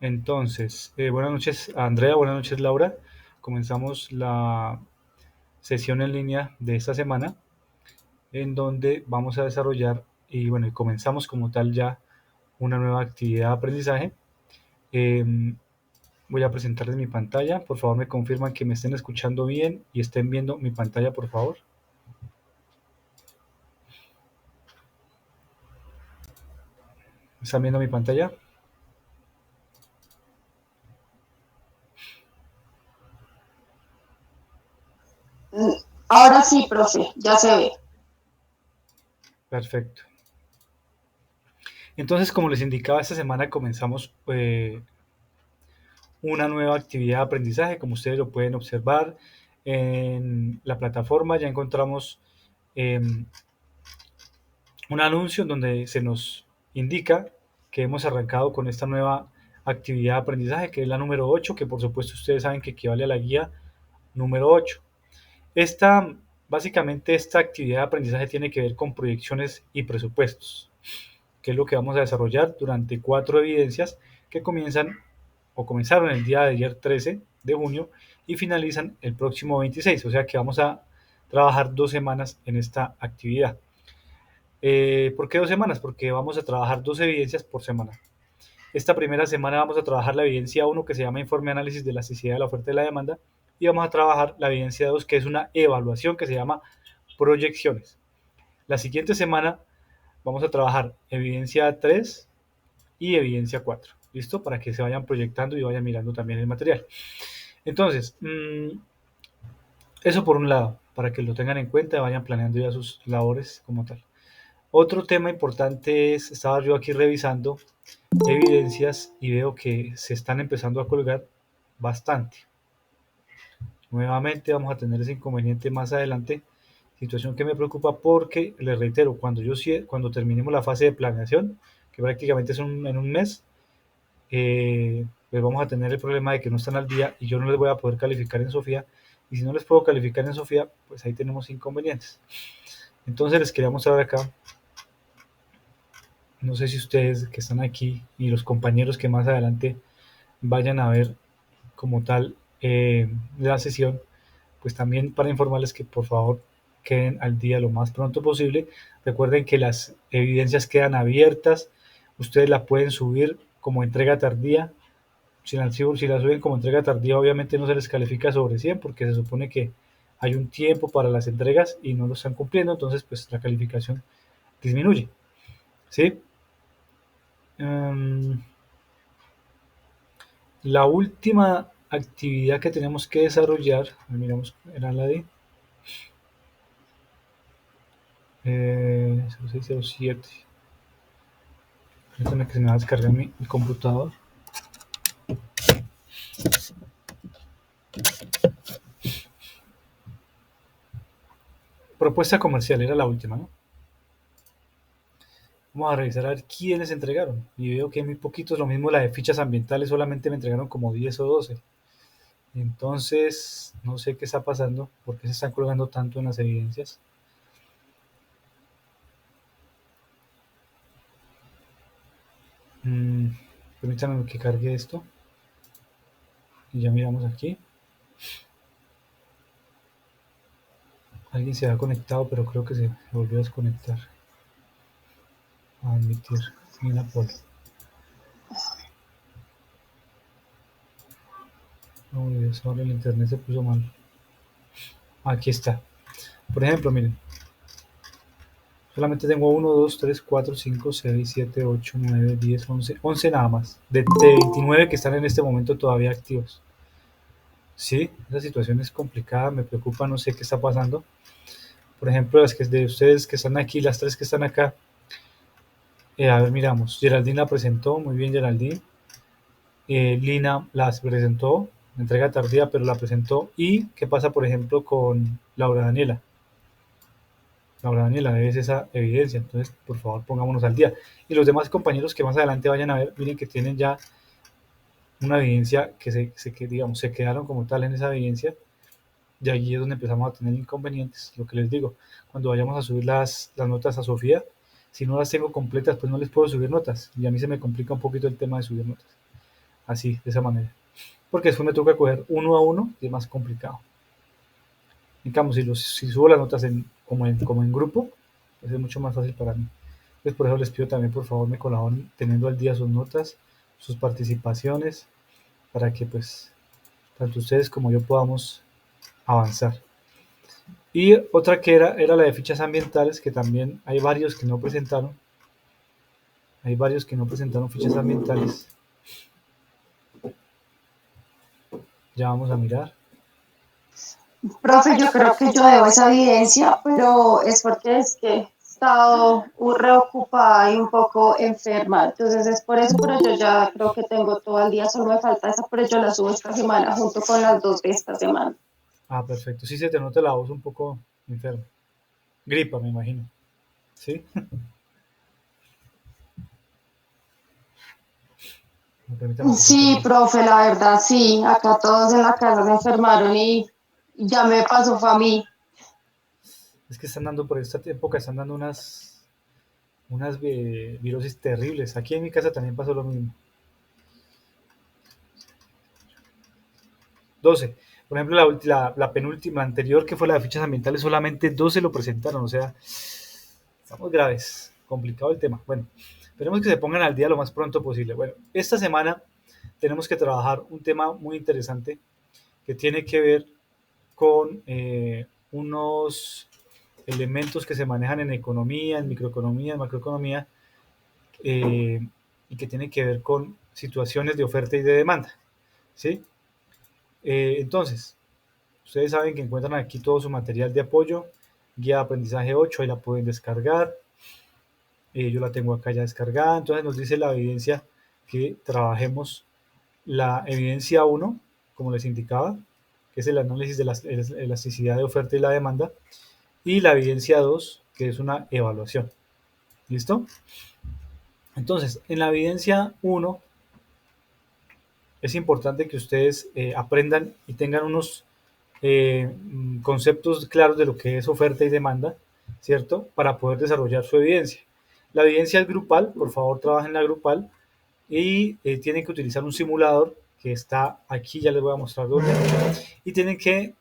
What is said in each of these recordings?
Entonces, buenas noches Andrea, buenas noches Laura. Comenzamos la sesión en línea de esta semana en donde vamos a desarrollar y bueno, y comenzamos como tal ya una nueva actividad de aprendizaje. Em, Voy a presentarles mi pantalla. Por favor, me confirman que me estén escuchando bien y estén viendo mi pantalla, por favor. ¿Están viendo mi pantalla? Mm, Ahora sí, profe, ya se ve. Perfecto. Entonces, como les indicaba, esta semana comenzamos una nueva actividad de aprendizaje. Como ustedes lo pueden observar en la plataforma, ya encontramos eh, un anuncio en donde se nos indica que hemos arrancado con esta nueva actividad de aprendizaje, que es la número 8, que por supuesto ustedes saben que equivale a la guía número 8. Esta, Básicamente esta actividad de aprendizaje tiene que ver con proyecciones y presupuestos, que es lo que vamos a desarrollar durante 4 evidencias que comienzan o comenzaron el día de ayer 13 de junio y finalizan el próximo 26, o sea que vamos a trabajar 2 semanas en esta actividad. ¿Por qué 2 semanas? Porque vamos a trabajar 2 evidencias por semana. Esta primera semana vamos a trabajar la evidencia 1, que se llama informe análisis de la necesidad de la oferta y la demanda, y vamos a trabajar la evidencia 2, que es una evaluación que se llama proyecciones. La siguiente semana vamos a trabajar evidencia 3 y evidencia 4. ¿Listo? Para que se vayan proyectando y vayan mirando también el material. Entonces, eso por un lado, para que lo tengan en cuenta y vayan planeando ya sus labores como tal. Otro tema importante es, estaba yo aquí revisando evidencias y veo que se están empezando a colgar bastante. Nuevamente vamos a tener ese inconveniente más adelante, situación que me preocupa porque, les reitero, cuando terminemos la fase de planeación, que prácticamente es en un mes, pues vamos a tener el problema de que no están al día y yo no les voy a poder calificar en Sofía. Y si no les puedo calificar en Sofía, pues ahí tenemos inconvenientes. Entonces les quería mostrar acá, no sé si ustedes que están aquí y los compañeros que más adelante vayan a ver como tal la sesión, pues también para informarles que por favor queden al día lo más pronto posible. Recuerden que las evidencias quedan abiertas, ustedes la pueden subir como entrega tardía. Si la suben como entrega tardía, obviamente no se les califica sobre 100 porque se supone que hay un tiempo para las entregas y no lo están cumpliendo, entonces pues la calificación disminuye. ¿Sí? Um, la última actividad que tenemos que desarrollar, miramos, era la de 0607. Permítame que se me va a descargar mi computador. Propuesta comercial era la última, ¿no? Vamos a revisar a ver quiénes entregaron. Y veo que hay muy poquitos. Lo mismo la de fichas ambientales, solamente me entregaron como 10 o 12. Entonces, no sé qué está pasando, por qué se están colgando tanto en las evidencias. Mm, Permítanme que cargue esto. Y ya miramos aquí. Alguien se ha conectado, pero creo que se volvió a desconectar. A admitir. Mira, Paul. Oh, Dios, ahora el internet se puso mal. Aquí está. Por ejemplo, miren. Solamente tengo 1, 2, 3, 4, 5, 6, 7, 8, 9, 10, 11. 11 nada más. De 29 que están en este momento todavía activos. Sí, esa situación es complicada, me preocupa, no sé qué está pasando. Por ejemplo, las que de ustedes que están aquí, las 3 que están acá. A ver, miramos. Geraldine la presentó, muy bien Geraldine. Lina las presentó, entrega tardía, pero la presentó. ¿Y qué pasa, por ejemplo, con Laura Daniela? Laura Daniela, debes esa evidencia, entonces por favor pongámonos al día. Y los demás compañeros que más adelante vayan a ver, miren que tienen ya una evidencia que digamos, se quedaron como tal en esa evidencia, y allí es donde empezamos a tener inconvenientes, lo que les digo, cuando vayamos a subir las notas a Sofía, si no las tengo completas, pues no les puedo subir notas, y a mí se me complica un poquito el tema de subir notas. así, de esa manera. Porque después me toca coger uno a uno y es más complicado. En cambio, si subo las notas como en grupo, pues es mucho más fácil para mí. Pues por eso les pido también, por favor, me colaboren teniendo al día sus notas, sus participaciones, para que pues tanto ustedes como yo podamos avanzar. Y otra que era la de fichas ambientales, que también hay varios que no presentaron fichas ambientales. Ya vamos a mirar. Profe, yo creo que yo debo esa evidencia, pero es porque es que he estado reocupada y un poco enferma. Entonces es por eso, pero yo ya creo que tengo todo el día, solo me falta esa, pero yo la subo esta semana junto con las dos de esta semana. Ah, perfecto. Sí se te nota la voz un poco enferma. Gripa, me imagino. ¿Sí? Permítame que Sí, profe, la verdad, sí. Acá todos en la casa se enfermaron y ya me pasó fue a mí. Es que están dando por esta época, están dando unas virosis terribles. Aquí en mi casa también pasó lo mismo. 12. Por ejemplo, la penúltima, la anterior, que fue la de fichas ambientales, solamente 12 lo presentaron. O sea, estamos graves. Complicado el tema. Bueno, esperemos que se pongan al día lo más pronto posible. Bueno, esta semana tenemos que trabajar un tema muy interesante que tiene que ver con unos elementos que se manejan en economía, en microeconomía, en macroeconomía, eh, y que tiene que ver con situaciones de oferta y de demanda. ¿Sí? Entonces, ustedes saben que encuentran aquí todo su material de apoyo, guía de aprendizaje 8, ahí la pueden descargar. Yo la tengo acá ya descargada. Entonces nos dice la evidencia que trabajemos la evidencia 1, como les indicaba, que es el análisis de la elasticidad de oferta y la demanda, y la evidencia 2, que es una evaluación. ¿Listo? Entonces, en la evidencia 1 es importante que ustedes aprendan y tengan unos conceptos claros de lo que es oferta y demanda, ¿cierto? Para poder desarrollar su evidencia. La evidencia es grupal, por favor trabajen la grupal y tienen que utilizar un simulador que está aquí, ya les voy a mostrar dónde, y tienen que,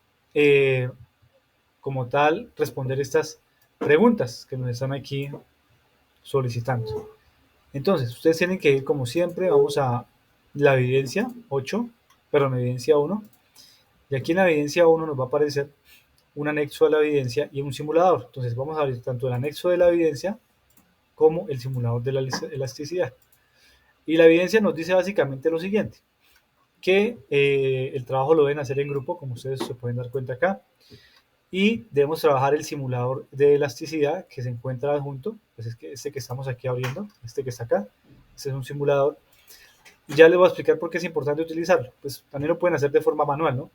como tal, responder estas preguntas que nos están aquí solicitando. Entonces, ustedes tienen que ir como siempre, vamos a la evidencia 8, perdón, evidencia 1, y aquí en la evidencia 1 nos va a aparecer un anexo a la evidencia y un simulador. Entonces vamos a abrir tanto el anexo de la evidencia como el simulador de la elasticidad. Y la evidencia nos dice básicamente lo siguiente, que el trabajo lo deben hacer en grupo, como ustedes se pueden dar cuenta acá, y debemos trabajar el simulador de elasticidad que se encuentra adjunto, pues es que este que estamos aquí abriendo, este que está acá, este es un simulador, y ya les voy a explicar por qué es importante utilizarlo, pues también lo pueden hacer de forma manual, ¿no?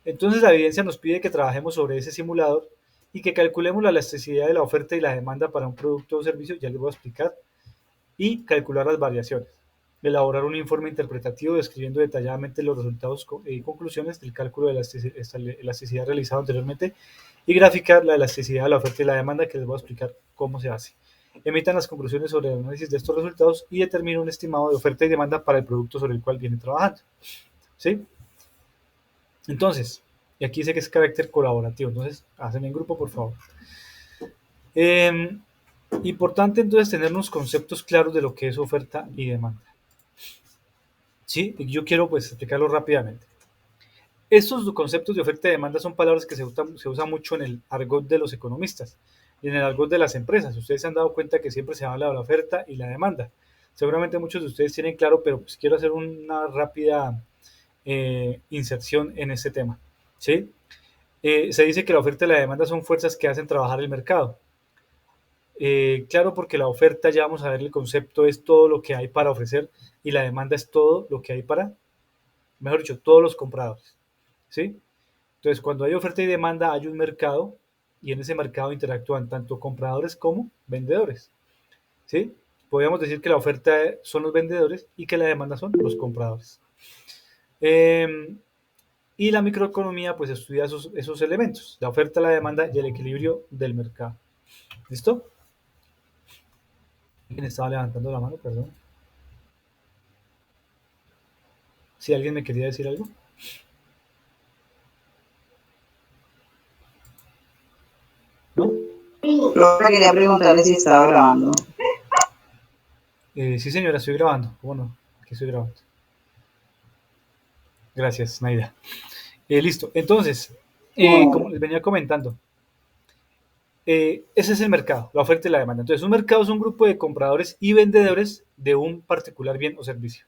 Entonces la evidencia nos pide que trabajemos sobre ese simulador y que calculemos la elasticidad de la oferta y la demanda para un producto o servicio, ya les voy a explicar, y calcular las variaciones. Elaborar un informe interpretativo describiendo detalladamente los resultados y conclusiones del cálculo de elasticidad realizado anteriormente y graficar la elasticidad de la oferta y la demanda, que les voy a explicar cómo se hace. Emitan las conclusiones sobre el análisis de estos resultados y determinen un estimado de oferta y demanda para el producto sobre el cual vienen trabajando. ¿Sí? Entonces, y aquí dice que es carácter colaborativo, entonces hacen en grupo, por favor. Eh, Importante entonces tener unos conceptos claros de lo que es oferta y demanda. ¿Sí? Y yo quiero pues explicarlo rápidamente. Estos conceptos de oferta y demanda son palabras que se usan mucho en el argot de los economistas y en el argot de las empresas. Ustedes se han dado cuenta que siempre se habla de la oferta y la demanda. Seguramente muchos de ustedes tienen claro, pero pues quiero hacer una rápida inserción en este tema. ¿Sí? Se dice que la oferta y la demanda son fuerzas que hacen trabajar el mercado. Claro, porque la oferta, ya vamos a ver el concepto, es todo lo que hay para ofrecer y la demanda es todo lo que hay para, mejor dicho, todos los compradores. ¿Sí? Entonces, cuando hay oferta y demanda, hay un mercado y en ese mercado interactúan tanto compradores como vendedores. ¿Sí? Podríamos decir que la oferta son los vendedores y que la demanda son los compradores. Eh, y la microeconomía pues estudia esos elementos, la oferta, la demanda y el equilibrio del mercado. ¿Listo? ¿Quién estaba levantando la mano? Perdón. Si alguien me quería decir algo. ¿No? Profe, quería preguntarle si estaba grabando. Sí, señora, estoy grabando. Bueno, aquí estoy grabando. Gracias, Naida. Listo. Entonces, como les venía comentando, ese es el mercado, la oferta y la demanda. Entonces, un mercado es un grupo de compradores y vendedores de un particular bien o servicio.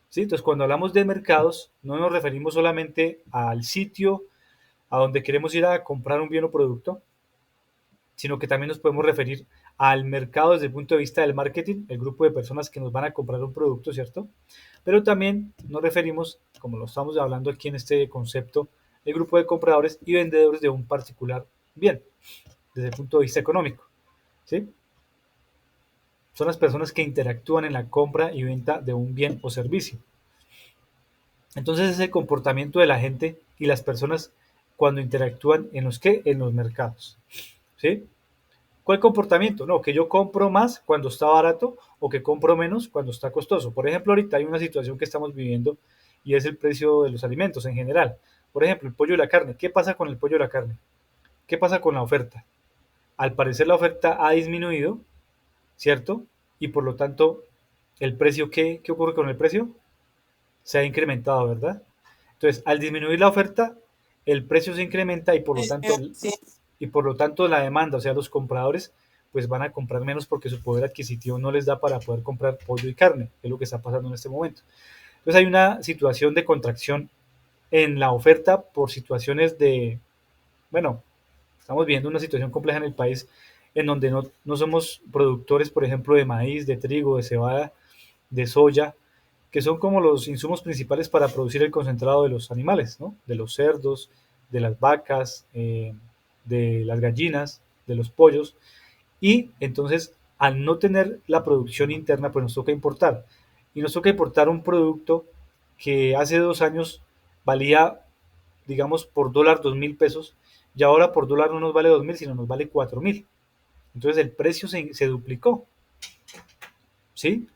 ¿Sí? Entonces, cuando hablamos de mercados, no nos referimos solamente al sitio a donde queremos ir a comprar un bien o producto, sino que también nos podemos referir al mercado desde el punto de vista del marketing, el grupo de personas que nos van a comprar un producto, ¿cierto? Pero también nos referimos, como lo estamos hablando aquí en este concepto, el grupo de compradores y vendedores de un particular bien, desde el punto de vista económico, ¿sí? Son las personas que interactúan en la compra y venta de un bien o servicio. Entonces es el comportamiento de la gente y las personas cuando interactúan en los que en los mercados, ¿sí? ¿Cuál comportamiento? No, que yo compro más cuando está barato o que compro menos cuando está costoso. Por ejemplo, ahorita hay una situación que estamos viviendo y es el precio de los alimentos en general. Por ejemplo, el pollo y la carne. ¿Qué pasa con el pollo y la carne? ¿Qué pasa con la oferta? Al parecer la oferta ha disminuido, ¿cierto? Y por lo tanto, el precio, ¿qué ocurre con el precio? Se ha incrementado, ¿verdad? Entonces, al disminuir la oferta, el precio se incrementa y por lo tanto la demanda, o sea, los compradores, pues van a comprar menos porque su poder adquisitivo no les da para poder comprar pollo y carne, que es lo que está pasando en este momento. Entonces hay una situación de contracción en la oferta por situaciones de, bueno, estamos viendo una situación compleja en el país en donde no somos productores, por ejemplo, de maíz, de trigo, de cebada, de soya, que son como los insumos principales para producir el concentrado de los animales, ¿no? De los cerdos, de las vacas, de las gallinas, de los pollos. Y entonces, al no tener la producción interna, pues nos toca importar. Y nos toca importar un producto que hace 2 años valía, digamos, por dólar 2.000 pesos, y ahora por dólar no nos vale 2.000, sino nos vale 4.000. Entonces el precio se duplicó, ¿sí?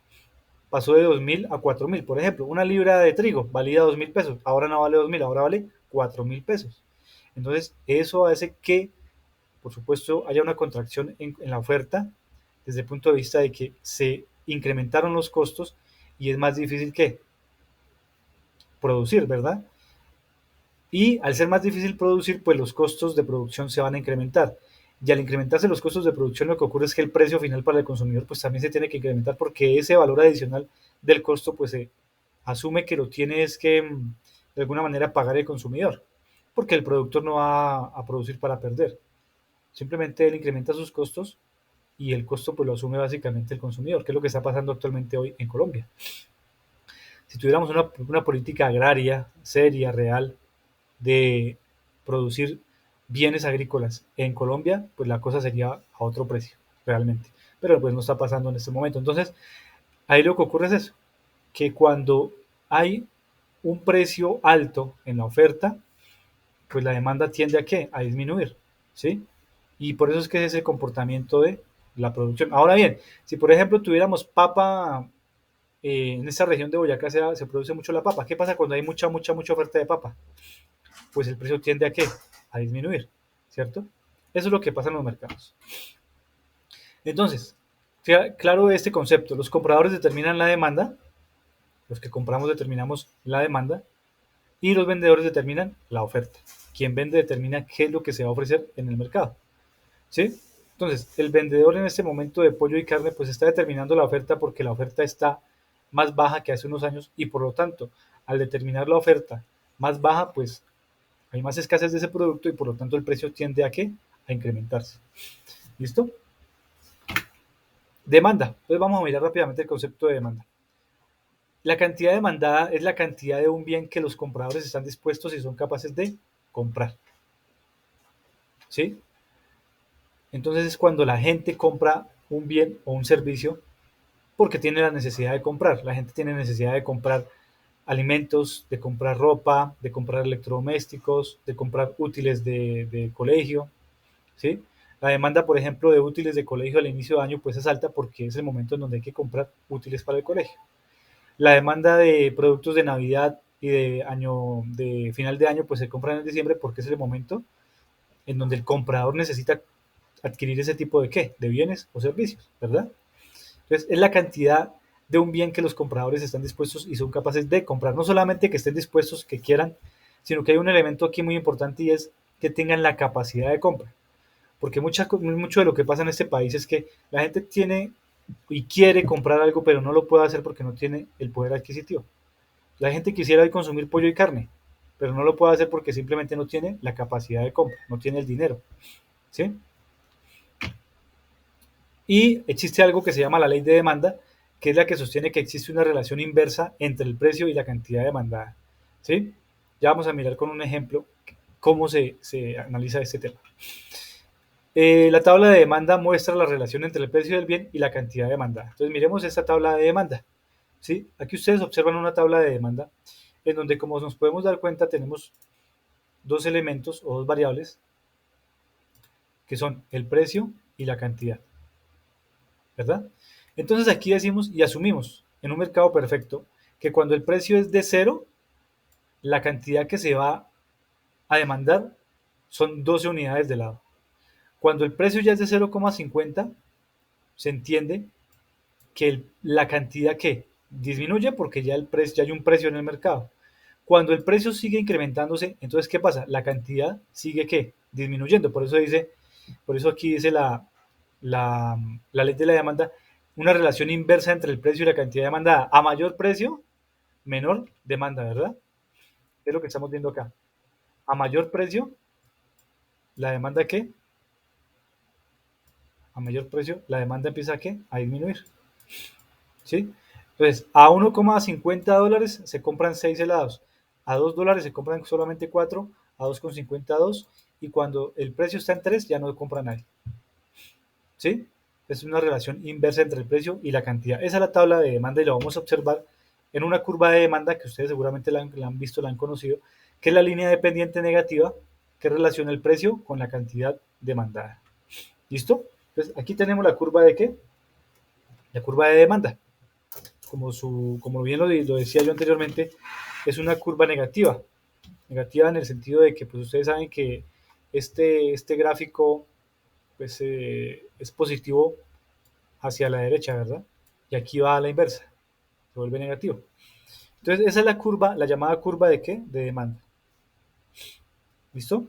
Pasó de 2.000 a 4.000. Por ejemplo, una libra de trigo valía 2.000 pesos, ahora no vale 2.000, ahora vale 4.000 pesos. Entonces, eso hace que, por supuesto, haya una contracción en la oferta desde el punto de vista de que se incrementaron los costos y es más difícil que producir, ¿verdad? Y al ser más difícil producir, pues los costos de producción se van a incrementar. Y al incrementarse los costos de producción, lo que ocurre es que el precio final para el consumidor pues también se tiene que incrementar porque ese valor adicional del costo pues se asume que lo tiene es que de alguna manera pagar el consumidor, porque el productor no va a producir para perder. Simplemente él incrementa sus costos y el costo pues lo asume básicamente el consumidor, que es lo que está pasando actualmente hoy en Colombia. Si tuviéramos una política agraria seria, real, de producir bienes agrícolas en Colombia, pues la cosa sería a otro precio, realmente. Pero pues no está pasando en este momento. Entonces, ahí lo que ocurre es eso, que cuando hay un precio alto en la oferta, pues la demanda tiende a qué? A disminuir, ¿sí? Y por eso es que ese es el comportamiento de la producción. Ahora bien, si por ejemplo tuviéramos papa, en esta región de Boyacá se produce mucho la papa. ¿Qué pasa cuando hay mucha oferta de papa? Pues el precio tiende a qué? A disminuir, ¿cierto? Eso es lo que pasa en los mercados. Entonces, claro este concepto, los compradores determinan la demanda, los que compramos determinamos la demanda y los vendedores determinan la oferta. Quien vende determina qué es lo que se va a ofrecer en el mercado, ¿sí? Entonces, el vendedor en este momento de pollo y carne pues está determinando la oferta porque la oferta está más baja que hace unos años y por lo tanto, al determinar la oferta más baja, pues hay más escasez de ese producto y por lo tanto el precio tiende a qué? A incrementarse. ¿Listo? Demanda. Entonces vamos a mirar rápidamente el concepto de demanda. La cantidad demandada es la cantidad de un bien que los compradores están dispuestos y son capaces de comprar. ¿Sí? Entonces es cuando la gente compra un bien o un servicio porque tiene la necesidad de comprar. La gente tiene necesidad de comprar alimentos, de comprar ropa, de comprar electrodomésticos, de comprar útiles de colegio, ¿sí? La demanda, por ejemplo, de útiles de colegio al inicio de año, pues es alta porque es el momento en donde hay que comprar útiles para el colegio. La demanda de productos de Navidad y de final de año, pues se compran en diciembre porque es el momento en donde el comprador necesita adquirir ese tipo de ¿qué? De bienes o servicios, ¿verdad? Entonces, es la cantidad de un bien que los compradores están dispuestos y son capaces de comprar. No solamente que estén dispuestos, que quieran, sino que hay un elemento aquí muy importante y es que tengan la capacidad de compra. Porque mucho de lo que pasa en este país es que la gente tiene y quiere comprar algo, pero no lo puede hacer porque no tiene el poder adquisitivo. La gente quisiera hoy consumir pollo y carne, pero no lo puede hacer porque simplemente no tiene la capacidad de compra, no tiene el dinero. ¿Sí? Y existe algo que se llama la ley de demanda, que es la que sostiene que existe una relación inversa entre el precio y la cantidad demandada. ¿Sí? Ya vamos a mirar con un ejemplo cómo se analiza este tema. La tabla de demanda muestra la relación entre el precio del bien y la cantidad demandada. Entonces miremos esta tabla de demanda. ¿Sí? Aquí ustedes observan una tabla de demanda en donde, como nos podemos dar cuenta, tenemos dos elementos o dos variables que son el precio y la cantidad, ¿verdad? Entonces aquí decimos y asumimos en un mercado perfecto que cuando el precio es de cero, la cantidad que se va a demandar son 12 unidades de lado. Cuando el precio ya es de 0,50, se entiende que la cantidad que disminuye porque ya, ya hay un precio en el mercado. Cuando el precio sigue incrementándose, entonces ¿qué pasa? La cantidad sigue ¿qué? Disminuyendo. Por eso aquí dice la ley de la demanda, una relación inversa entre el precio y la cantidad demandada. A mayor precio, menor demanda, ¿verdad? Es lo que estamos viendo acá. A mayor precio, la demanda ¿qué? A mayor precio, la demanda empieza ¿qué? A disminuir. ¿Sí? Entonces, a 1,50 dólares se compran 6 helados, a 2 dólares se compran solamente 4, a 2,50 2, y cuando el precio está en 3 ya no compra nadie. ¿Sí? Es una relación inversa entre el precio y la cantidad. Esa es la tabla de demanda y la vamos a observar en una curva de demanda que ustedes seguramente la han visto, la han conocido, que es la línea dependiente negativa que relaciona el precio con la cantidad demandada. ¿Listo? Entonces, aquí tenemos la curva de ¿qué? La curva de demanda. Como bien lo decía yo anteriormente, es una curva negativa. Negativa en el sentido de que pues ustedes saben que este gráfico pues, es positivo hacia la derecha, ¿verdad? Y aquí va a la inversa, se vuelve negativo. Entonces esa es la curva, la llamada curva de ¿qué? De demanda. ¿Listo?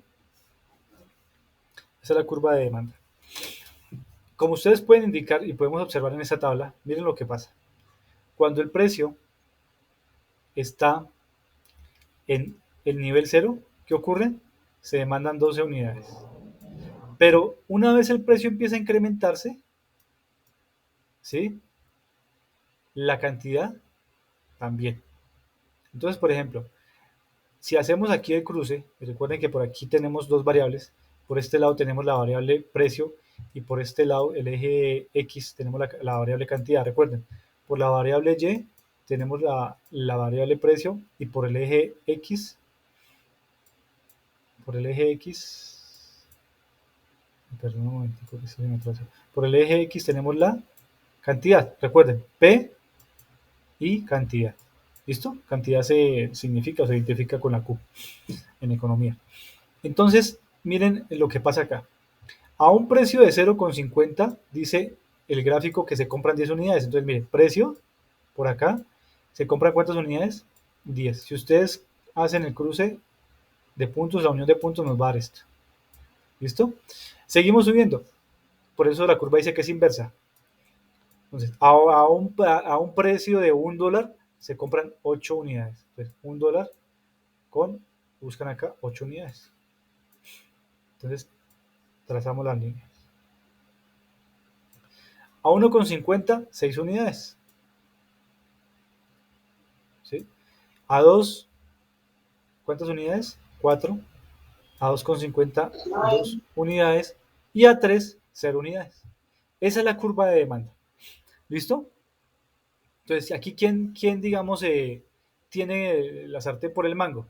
Esa es la curva de demanda. Como ustedes pueden indicar y podemos observar en esta tabla, miren lo que pasa. Cuando el precio está en el nivel cero, ¿qué ocurre? Se demandan 12 unidades. Pero una vez el precio empieza a incrementarse, ¿sí? La cantidad también. Entonces, por ejemplo, si hacemos aquí el cruce, recuerden que por aquí tenemos dos variables. Por este lado tenemos la variable precio y por este lado, el eje X, tenemos la variable cantidad. Recuerden, por la variable Y tenemos la variable precio y por el eje X, perdón un momentico que se me atrasó. Por el eje X tenemos la cantidad. Recuerden, P y cantidad. ¿Listo? Cantidad se significa o se identifica con la Q en economía. Entonces, miren lo que pasa acá. A un precio de 0,50 dice el gráfico que se compran 10 unidades. Entonces, miren, precio por acá, ¿se compran cuántas unidades? 10. Si ustedes hacen el cruce de puntos, la unión de puntos nos va a dar esto. ¿Listo? Seguimos subiendo. Por eso la curva dice que es inversa. Entonces, a un precio de $1 se compran 8 unidades. Entonces, $1 buscan acá 8 unidades. Entonces, trazamos las líneas. A 1,50, 6 unidades. ¿Sí? A 2, ¿cuántas unidades? 4. A 2,50, 2 unidades. Y a 3, 0 unidades. Esa es la curva de demanda. ¿Listo? Entonces, aquí, ¿quién digamos, tiene la sartén por el mango?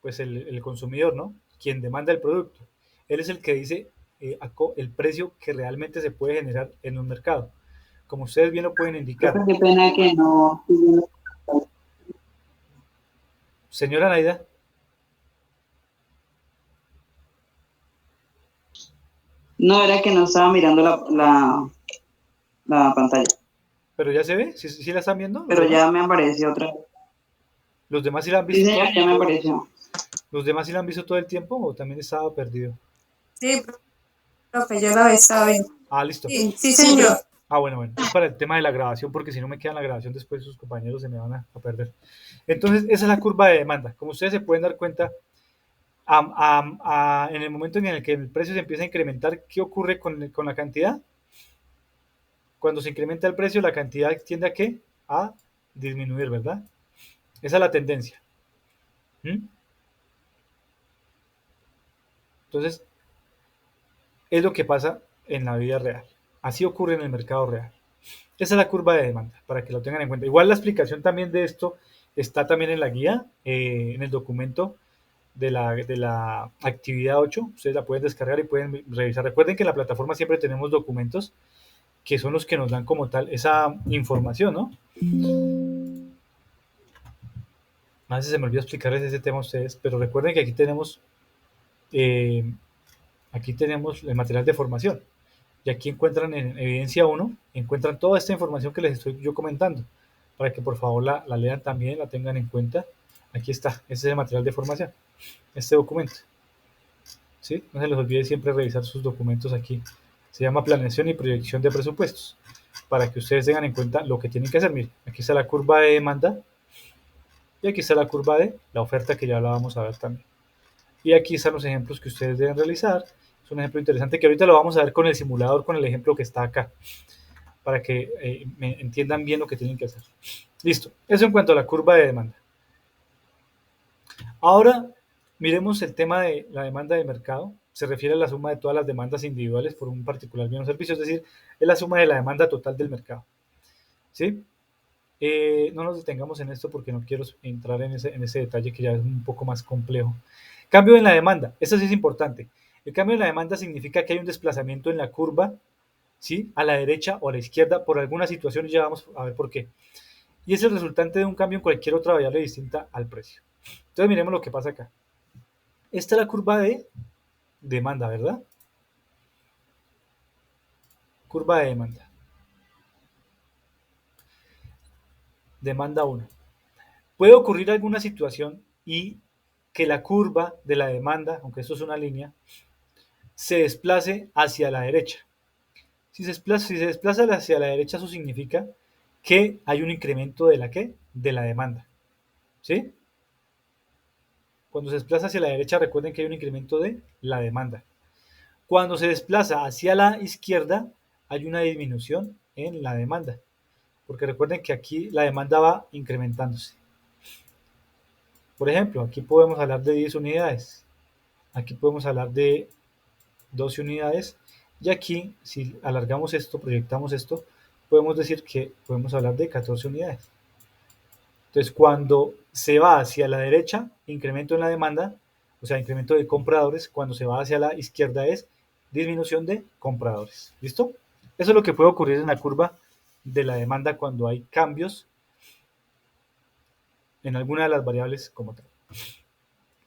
Pues el consumidor, ¿no? Quien demanda el producto. Él es el que dice el precio que realmente se puede generar en un mercado. Como ustedes bien lo pueden indicar. Profe, qué pena que no. Señora Naida, No era que no estaba mirando la pantalla, ¿pero ya se ve? ¿Sí la están viendo los pero demás? ya me apareció otra vez. ¿Los demás sí la han Sí, visto señor, todo? ya me apareció. ¿Los demás sí la han visto todo el tiempo o también estaba perdido? Sí, profe, yo la estaba viendo. Ah, listo. Sí, sí, señor. Ah, bueno. Es para el tema de la grabación, porque si no me queda en la grabación, después sus compañeros se me van a perder. Entonces, esa es la curva de demanda. Como ustedes se pueden dar cuenta, en el momento en el que el precio se empieza a incrementar, ¿qué ocurre con la cantidad? Cuando se incrementa el precio, la cantidad tiende a ¿qué? A disminuir, ¿verdad? Esa es la tendencia. ¿Mm? Entonces, es lo que pasa en la vida real. Así ocurre en el mercado real. Esa es la curva de demanda, para que lo tengan en cuenta. Igual la explicación también de esto está también en la guía, en el documento de la actividad 8. Ustedes la pueden descargar y pueden revisar. Recuerden que en la plataforma siempre tenemos documentos que son los que nos dan como tal esa información, ¿no? A veces se me olvidó explicarles ese tema a ustedes, pero recuerden que eh, aquí tenemos el material de formación. Y aquí encuentran en evidencia 1, encuentran toda esta información que les estoy yo comentando, para que por favor la lean también, la tengan en cuenta. Aquí está, este es el material de formación, este documento. ¿Sí? No se les olvide siempre revisar sus documentos aquí. Se llama planeación y proyección de presupuestos, para que ustedes tengan en cuenta lo que tienen que hacer. Miren, aquí está la curva de demanda y aquí está la curva de la oferta, que ya la vamos a ver también. Y aquí están los ejemplos que ustedes deben realizar. Es un ejemplo interesante que ahorita lo vamos a ver con el simulador, con el ejemplo que está acá, para que me entiendan bien lo que tienen que hacer. Listo. Eso en cuanto a la curva de demanda. Ahora miremos el tema de la demanda de mercado. Se refiere a la suma de todas las demandas individuales por un particular bien o servicio, es decir, es la suma de la demanda total del mercado. ¿Sí? No nos detengamos en esto porque no quiero entrar en ese detalle que ya es un poco más complejo. Cambio en la demanda. Esto sí es importante. El cambio en la demanda significa que hay un desplazamiento en la curva, ¿sí? A la derecha o a la izquierda por alguna situación y ya vamos a ver por qué. Y es el resultante de un cambio en cualquier otra variable distinta al precio. Entonces miremos lo que pasa acá. Esta es la curva de demanda, ¿verdad? Curva de demanda. Demanda 1. Puede ocurrir alguna situación y que la curva de la demanda, aunque esto es una línea, se desplace hacia la derecha. Si se desplaza hacia la derecha, eso significa que hay un incremento de la ¿qué? De la demanda. ¿Sí? Cuando se desplaza hacia la derecha, recuerden que hay un incremento de la demanda. Cuando se desplaza hacia la izquierda, hay una disminución en la demanda. Porque recuerden que aquí la demanda va incrementándose. Por ejemplo, aquí podemos hablar de 10 unidades. Aquí podemos hablar de 12 unidades. Y aquí, si alargamos esto, proyectamos esto, podemos decir que podemos hablar de 14 unidades. Entonces, cuando se va hacia la derecha, incremento en la demanda, o sea, incremento de compradores. Cuando se va hacia la izquierda es disminución de compradores. ¿Listo? Eso es lo que puede ocurrir en la curva de la demanda cuando hay cambios en alguna de las variables como tal.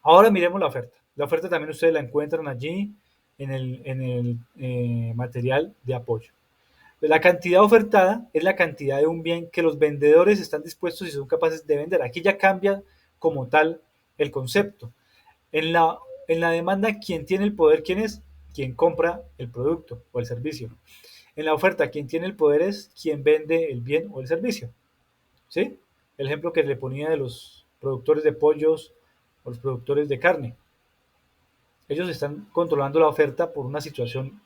Ahora miremos la oferta. La oferta también ustedes la encuentran allí en el material de apoyo. La cantidad ofertada es la cantidad de un bien que los vendedores están dispuestos y son capaces de vender. Aquí ya cambia como tal el concepto. En la demanda, ¿quién tiene el poder? ¿Quién es? Quien compra el producto o el servicio. En la oferta, quien tiene el poder es quien vende el bien o el servicio. ¿Sí? El ejemplo que le ponía de los productores de pollos o los productores de carne. Ellos están controlando la oferta por una situación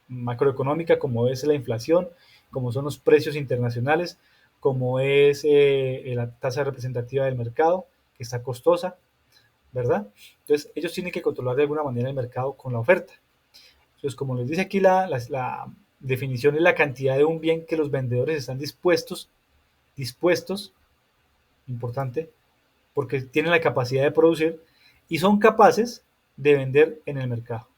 macroeconómica como es la inflación, como son los precios internacionales, como es la tasa representativa del mercado, que está costosa, ¿verdad? Entonces, ellos tienen que controlar de alguna manera el mercado con la oferta. Entonces, como les dice aquí la definición, es la cantidad de un bien que los vendedores están dispuestos, importante, porque tienen la capacidad de producir y son capaces de vender en el mercado.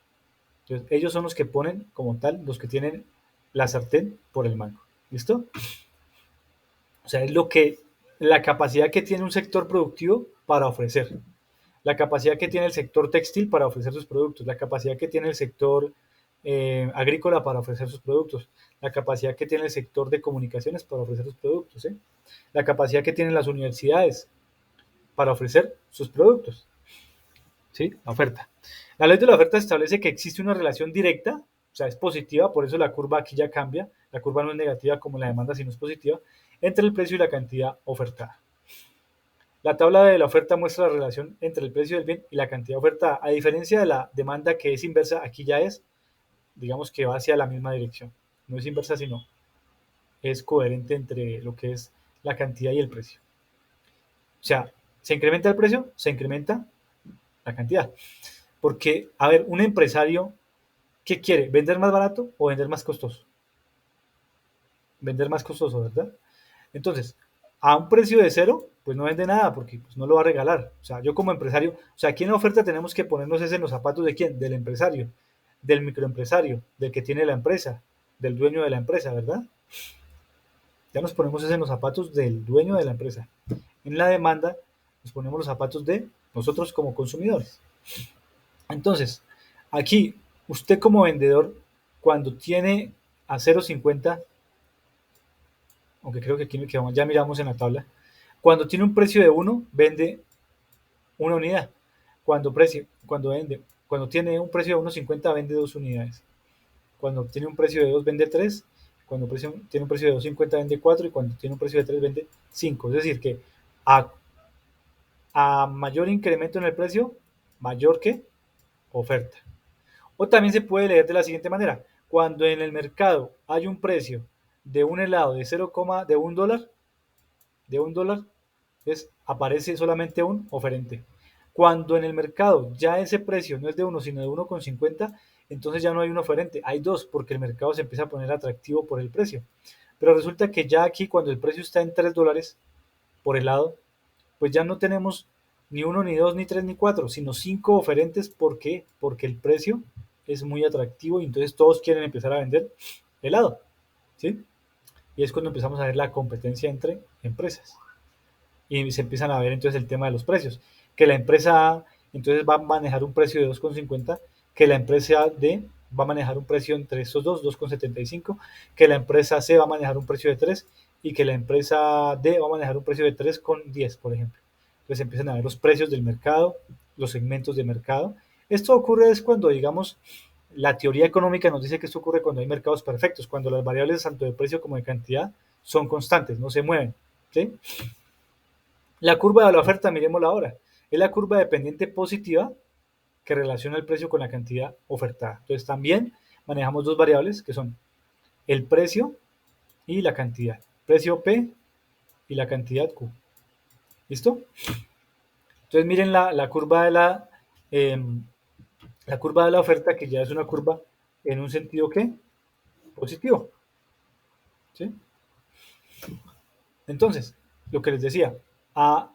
Entonces, ellos son los que ponen como tal, los que tienen la sartén por el mango. ¿Listo? O sea, es lo que la capacidad que tiene un sector productivo para ofrecer, la capacidad que tiene el sector textil para ofrecer sus productos, la capacidad que tiene el sector agrícola para ofrecer sus productos, la capacidad que tiene el sector de comunicaciones para ofrecer sus productos, ¿eh? La capacidad que tienen las universidades para ofrecer sus productos, ¿sí? La oferta. La ley de la oferta establece que existe una relación directa, o sea, es positiva, por eso la curva aquí ya cambia, la curva no es negativa como la demanda, sino es positiva, entre el precio y la cantidad ofertada. La tabla de la oferta muestra la relación entre el precio del bien y la cantidad ofertada. A diferencia de la demanda que es inversa, aquí ya es, digamos que va hacia la misma dirección. No es inversa, sino es coherente entre lo que es la cantidad y el precio. O sea, se incrementa el precio, se incrementa la cantidad. Porque, a ver, un empresario, ¿qué quiere? ¿Vender más barato o vender más costoso? Vender más costoso, ¿verdad? Entonces, a un precio de cero, pues no vende nada porque pues, no lo va a regalar. O sea, yo como empresario, o sea, aquí en la oferta tenemos que ponernos ese en los zapatos de quién, del empresario, del microempresario, del que tiene la empresa, del dueño de la empresa, ¿verdad? Ya nos ponemos ese en los zapatos del dueño de la empresa. En la demanda nos ponemos los zapatos de nosotros como consumidores. Entonces, aquí, usted como vendedor, cuando tiene a 0,50, aunque creo que aquí ya miramos en la tabla, cuando tiene un precio de 1, vende una unidad. Cuando tiene un precio de 1,50, vende 2 unidades. Cuando tiene un precio de 2, vende 3. Cuando tiene un precio de 2,50, vende 4. Y cuando tiene un precio de 3, vende 5. Es decir, que a, a mayor incremento en el precio, mayor que oferta. O también se puede leer de la siguiente manera. Cuando en el mercado hay un precio de un helado de 0, de $1, entonces aparece solamente un oferente. Cuando en el mercado ya ese precio no es de 1, sino de 1,50, entonces ya no hay un oferente, hay dos, porque el mercado se empieza a poner atractivo por el precio. Pero resulta que ya aquí, cuando el precio está en $3 por helado, pues ya no tenemos ni uno, ni dos, ni tres, ni cuatro, sino cinco oferentes. ¿Por qué? Porque el precio es muy atractivo y entonces todos quieren empezar a vender helado, ¿sí? Y es cuando empezamos a ver la competencia entre empresas. Y se empiezan a ver entonces el tema de los precios. Que la empresa A entonces va a manejar un precio de 2,50, que la empresa D va a manejar un precio entre esos dos, 2,75, que la empresa C va a manejar un precio de 3 y que la empresa D va a manejar un precio de 3,10, por ejemplo. Entonces empiezan a ver los precios del mercado, los segmentos de mercado. Esto ocurre es cuando, digamos, la teoría económica nos dice que esto ocurre cuando hay mercados perfectos, cuando las variables tanto de precio como de cantidad son constantes, no se mueven, ¿sí? La curva de la oferta, miremosla ahora, es la curva dependiente positiva que relaciona el precio con la cantidad ofertada. Entonces también manejamos dos variables que son el precio y la cantidad. Precio P y la cantidad Q. ¿Listo? Entonces miren eh, la curva de la oferta, que ya es una curva en un sentido ¿qué? Positivo. ¿Sí? Entonces, lo que les decía, a,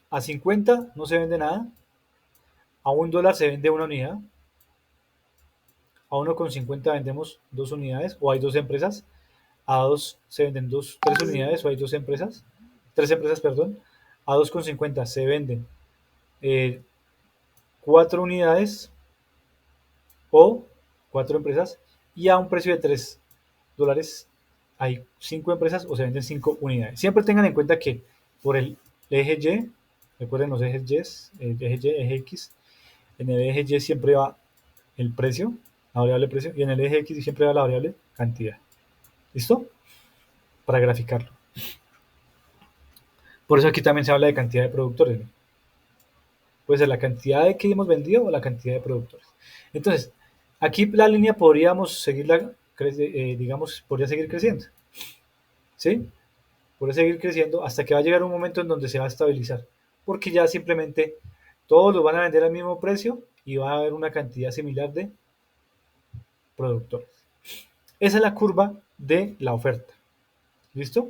a 50 no se vende nada, a $1 se vende una unidad, a 1,50 vendemos 2 unidades o hay dos empresas, a 2 se venden 3 unidades o hay dos empresas, 3 empresas, perdón, a 2,50 se venden 4 unidades o 4 empresas y a un precio de $3 hay 5 empresas o se venden 5 unidades. Siempre tengan en cuenta que por el eje Y, recuerden los ejes Y, eje X, en el eje Y siempre va el precio, la variable precio, y en el eje X siempre va la variable cantidad. ¿Listo? Para graficarlo. Por eso aquí también se habla de cantidad de productores, ¿no? Puede ser la cantidad de que hemos vendido o la cantidad de productores. Entonces, aquí la línea podríamos seguirla, digamos, podría seguir creciendo. ¿Sí? Podría seguir creciendo hasta que va a llegar un momento en donde se va a estabilizar. Porque ya simplemente todos lo van a vender al mismo precio y va a haber una cantidad similar de productores. Esa es la curva de la oferta. ¿Listo?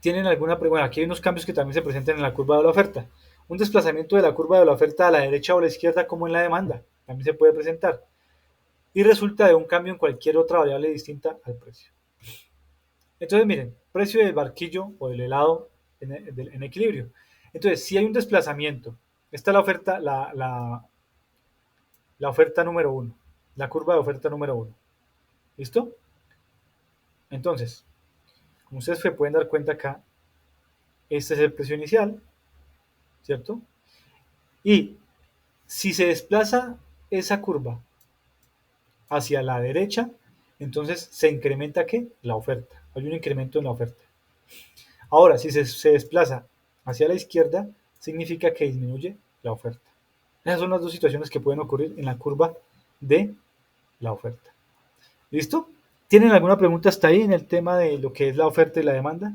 ¿Tienen alguna pregunta? Bueno, aquí hay unos cambios que también se presentan en la curva de la oferta. Un desplazamiento de la curva de la oferta a la derecha o a la izquierda, como en la demanda, también se puede presentar. Y resulta de un cambio en cualquier otra variable distinta al precio. Entonces, miren, precio del barquillo o del helado en equilibrio. Entonces, si hay un desplazamiento, esta es la oferta número uno, la curva de oferta número uno. ¿Listo? Entonces, como ustedes se pueden dar cuenta acá, este es el precio inicial, ¿cierto? Y si se desplaza esa curva hacia la derecha, entonces se incrementa ¿qué? La oferta. Hay un incremento en la oferta. Ahora, si se desplaza hacia la izquierda, significa que disminuye la oferta. Esas son las dos situaciones que pueden ocurrir en la curva de la oferta. ¿Listo? ¿Tienen alguna pregunta hasta ahí en el tema de lo que es la oferta y la demanda?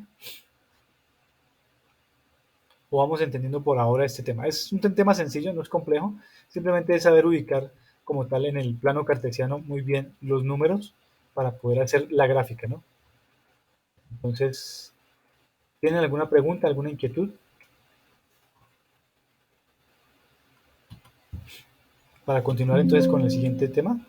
¿O vamos entendiendo por ahora este tema? Es un tema sencillo, no es complejo. Simplemente es saber ubicar como tal en el plano cartesiano muy bien los números para poder hacer la gráfica, ¿no? Entonces, ¿tienen alguna pregunta, alguna inquietud? Para continuar entonces con el siguiente tema.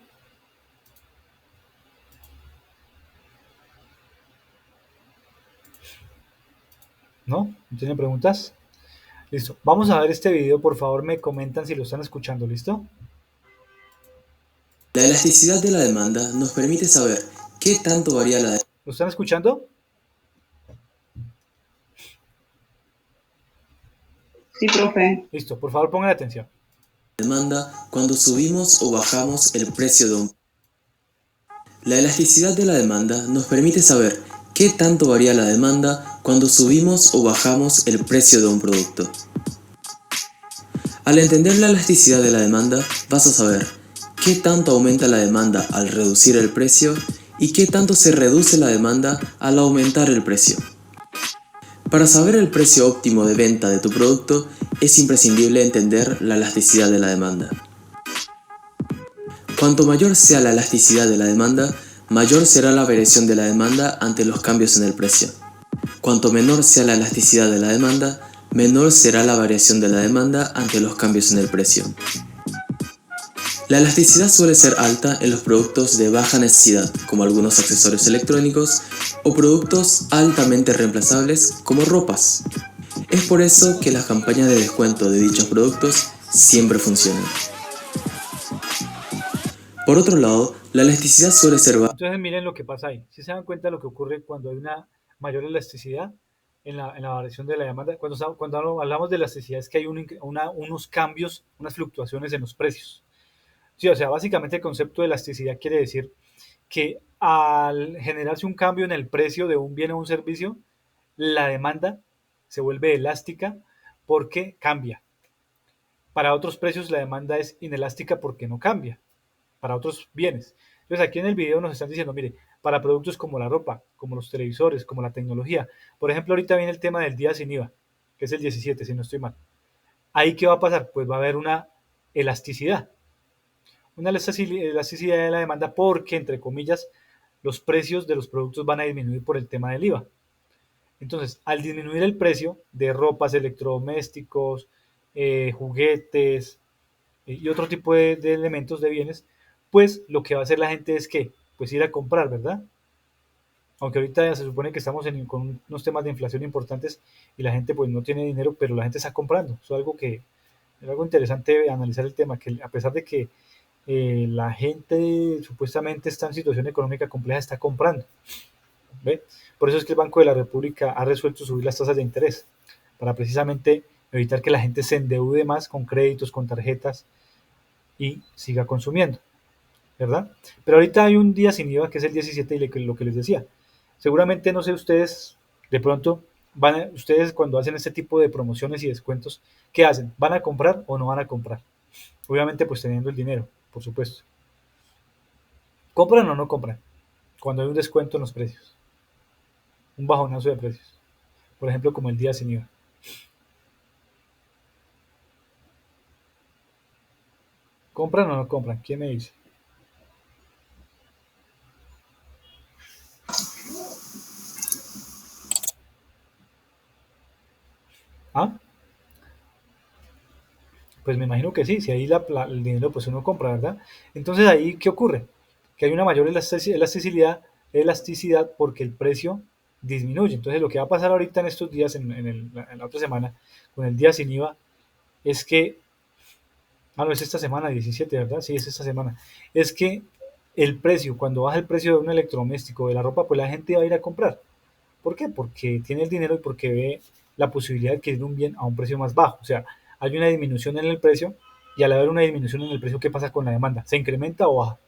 ¿No? ¿No tienen preguntas? Listo. Vamos a ver este video. Por favor, me comentan si lo están escuchando. ¿Listo? La elasticidad de la demanda nos permite saber qué tanto varía la ¿Lo están escuchando? Sí, profe. Listo. Por favor, pongan atención. demanda cuando subimos o bajamos el precio de un. La elasticidad de la demanda nos permite saber qué tanto varía la demanda cuando subimos o bajamos el precio de un producto. Al entender la elasticidad de la demanda, vas a saber qué tanto aumenta la demanda al reducir el precio y qué tanto se reduce la demanda al aumentar el precio. Para saber el precio óptimo de venta de tu producto, es imprescindible entender la elasticidad de la demanda. Cuanto mayor sea la elasticidad de la demanda, mayor será la variación de la demanda ante los cambios en el precio. Cuanto menor sea la elasticidad de la demanda, menor será la variación de la demanda ante los cambios en el precio. La elasticidad suele ser alta en los productos de baja necesidad, como algunos accesorios electrónicos, o productos altamente reemplazables, como ropas. Es por eso que las campañas de descuento de dichos productos siempre funcionan. Por otro lado, la elasticidad suele ser baja. Entonces, miren lo que pasa ahí. Si se dan cuenta de lo que ocurre cuando hay una mayor elasticidad en la variación de la demanda, cuando hablamos de elasticidad es que hay unos cambios, unas fluctuaciones en los precios. Sí, o sea, básicamente el concepto de elasticidad quiere decir que al generarse un cambio en el precio de un bien o un servicio, la demanda se vuelve elástica porque cambia. Para otros precios la demanda es inelástica porque no cambia, para otros bienes. Entonces aquí en el video nos están diciendo, mire, para productos como la ropa, como los televisores, como la tecnología. Por ejemplo, ahorita viene el tema del día sin IVA, que es el 17, si no estoy mal. ¿Ahí qué va a pasar? Pues va a haber elasticidad. Una elasticidad de la demanda porque, entre comillas, los precios de los productos van a disminuir por el tema del IVA. Entonces, al disminuir el precio de ropas, electrodomésticos, juguetes y otro tipo de elementos de bienes, pues lo que va a hacer la gente es que, pues ir a comprar, ¿verdad? Aunque ahorita se supone que estamos con unos temas de inflación importantes y la gente pues no tiene dinero, pero la gente está comprando. Eso es algo interesante analizar el tema, que a pesar de que la gente supuestamente está en situación económica compleja, está comprando. ¿Ve? Por eso es que el Banco de la República ha resuelto subir las tasas de interés, para precisamente evitar que la gente se endeude más con créditos, con tarjetas y siga consumiendo, ¿verdad? Pero ahorita hay un día sin IVA que es el 17 y lo que les decía. Seguramente, no sé, ustedes de pronto, ustedes cuando hacen este tipo de promociones y descuentos, ¿qué hacen? ¿Van a comprar o no van a comprar? Obviamente pues teniendo el dinero, por supuesto. ¿Compran o no compran? Cuando hay un descuento en los precios, un bajonazo de precios. Por ejemplo, como el día sin IVA. ¿Compran o no compran? ¿Quién me dice? ¿Ah? Pues me imagino que sí, si ahí el dinero pues uno compra, ¿verdad? Entonces ahí, ¿qué ocurre? Que hay una mayor elasticidad porque el precio disminuye. Entonces lo que va a pasar ahorita en estos días, en la otra semana, con el día sin IVA, es que, no, es esta semana, 17, ¿verdad? Sí, es esta semana. Es que el precio, cuando baja el precio de un electrodoméstico, de la ropa, pues la gente va a ir a comprar. ¿Por qué? Porque tiene el dinero y porque ve la posibilidad de adquirir un bien a un precio más bajo. O sea, hay una disminución en el precio y al haber una disminución en el precio, ¿qué pasa con la demanda? ¿Se incrementa o baja?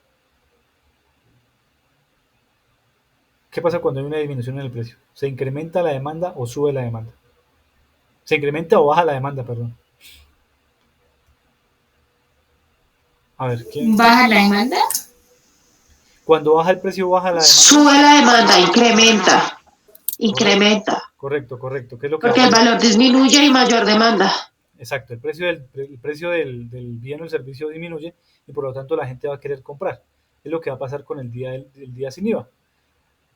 ¿Qué pasa cuando hay una disminución en el precio? ¿Se incrementa la demanda o sube la demanda? ¿Se incrementa o baja la demanda, perdón? A ver, ¿Baja la demanda? cuando baja el precio, baja la demanda. Sube la demanda, incrementa, Correcto, incrementa, correcto, correcto. ¿Qué es lo que va a porque el pasar? valor disminuye y mayor demanda. Exacto, el precio del bien o el servicio disminuye y por lo tanto la gente va a querer comprar. Es lo que va a pasar con el día sin IVA,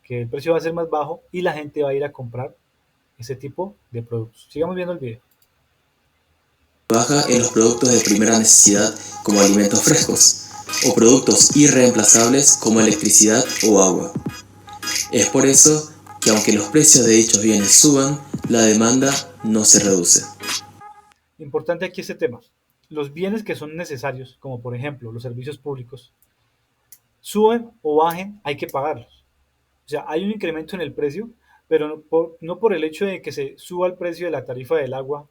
que el precio va a ser más bajo y la gente va a ir a comprar ese tipo de productos. Sigamos viendo el video. Baja en los productos de primera necesidad como alimentos frescos o productos irreemplazables como electricidad o agua. Es por eso que aunque los precios de dichos bienes suban, la demanda no se reduce. Importante aquí este tema. Los bienes que son necesarios, como por ejemplo los servicios públicos, suben o bajen, hay que pagarlos. O sea, hay un incremento en el precio, pero no por el hecho de que se suba el precio de la tarifa del agua,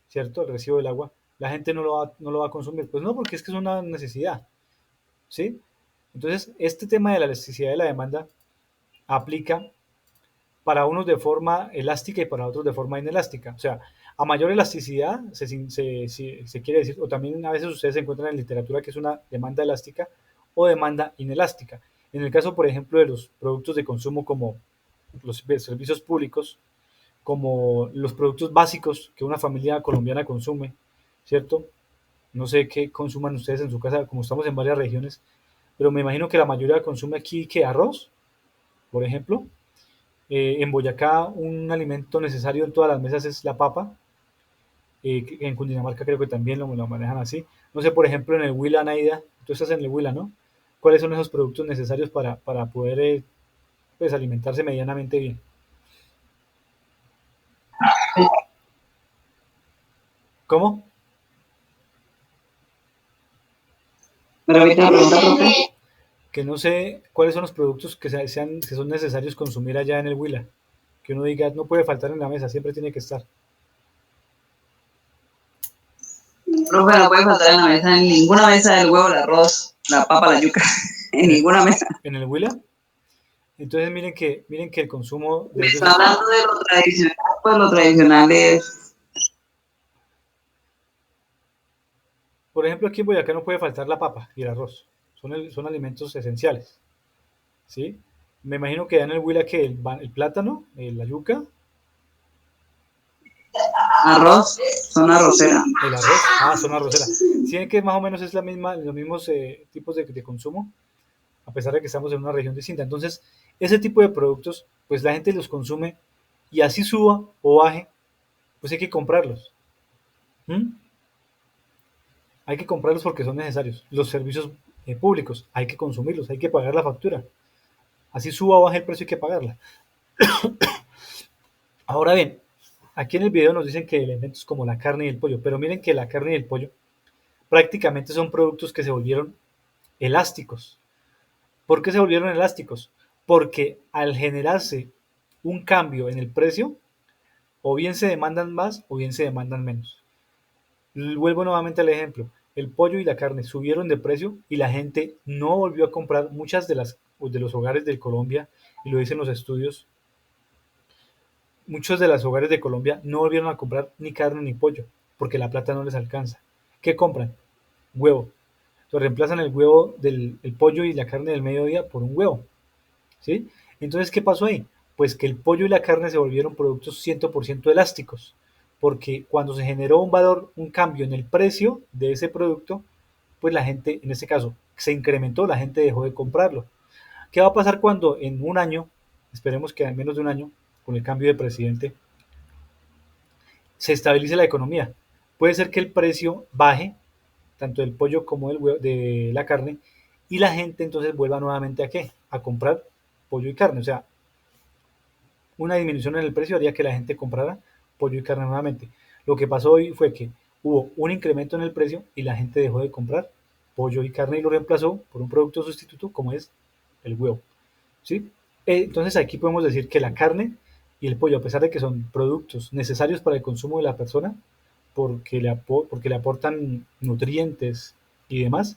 ¿cierto? El recibo del agua, la gente no lo va a consumir. Pues no, porque es que es una necesidad, ¿sí? Entonces, este tema de la elasticidad de la demanda aplica para unos de forma elástica y para otros de forma inelástica. O sea, a mayor elasticidad se quiere decir, o también a veces ustedes encuentran en literatura que es una demanda elástica o demanda inelástica. En el caso, por ejemplo, de los productos de consumo como los servicios públicos, como los productos básicos que una familia colombiana consume, ¿cierto? No sé qué consuman ustedes en su casa, como estamos en varias regiones, pero me imagino que la mayoría consume aquí que arroz, por ejemplo. En Boyacá un alimento necesario en todas las mesas es la papa. En Cundinamarca creo que también lo manejan así. No sé, por ejemplo, en el Huila, Naida, tú estás en el Huila, ¿no? ¿Cuáles son esos productos necesarios para poder pues, alimentarse medianamente bien? ¿Cómo? ¿Me repite la pregunta, profe? Que no sé cuáles son los productos que son necesarios consumir allá en el Huila. Que uno diga, no puede faltar en la mesa, siempre tiene que estar. Profe, no puede faltar en la mesa, en ninguna mesa el huevo, el arroz, la papa, la yuca. En ninguna mesa. En el Huila. Entonces miren que el consumo de ellos Está hablando de lo tradicional, pues lo tradicional es. por ejemplo, aquí en Boyacá no puede faltar la papa y el arroz. Son alimentos esenciales, ¿sí? Me imagino que ya en el Huila que el plátano, la yuca, Arroz, zona arrocera. el arroz, son arrocera. Sí, que más o menos es los mismos tipos de consumo, a pesar de que estamos en una región distinta. Entonces, ese tipo de productos, pues la gente los consume y así suba o baje, pues hay que comprarlos. ¿Mm? Hay que comprarlos porque son necesarios. Los servicios públicos, hay que consumirlos, hay que pagar la factura. Así suba o baje el precio, hay que pagarla. Ahora bien, aquí en el video nos dicen que elementos como la carne y el pollo, pero miren que la carne y el pollo prácticamente son productos que se volvieron elásticos. ¿Por qué se volvieron elásticos? Porque al generarse un cambio en el precio, o bien se demandan más o bien se demandan menos. Vuelvo nuevamente al ejemplo. El pollo y la carne subieron de precio y la gente no volvió a comprar muchas de los hogares de Colombia, y lo dicen los estudios, muchos de los hogares de Colombia no volvieron a comprar ni carne ni pollo porque la plata no les alcanza. ¿Qué compran? Huevo. Entonces reemplazan el huevo el pollo y la carne del mediodía por un huevo. ¿Sí? Entonces, ¿qué pasó ahí? Pues que el pollo y la carne se volvieron productos 100% elásticos, porque cuando se generó un valor, un cambio en el precio de ese producto, pues la gente, en este caso, se incrementó, la gente dejó de comprarlo. ¿Qué va a pasar cuando en un año, esperemos que en menos de un año, con el cambio de presidente, se estabilice la economía? Puede ser que el precio baje, tanto del pollo como de la carne, y la gente entonces vuelva nuevamente a qué? A comprar pollo y carne. O sea, una disminución en el precio haría que la gente comprara pollo y carne nuevamente. Lo que pasó hoy fue que hubo un incremento en el precio y la gente dejó de comprar pollo y carne y lo reemplazó por un producto sustituto como es el huevo. ¿Sí? Entonces aquí podemos decir que la carne y el pollo, a pesar de que son productos necesarios para el consumo de la persona, porque le aportan nutrientes y demás,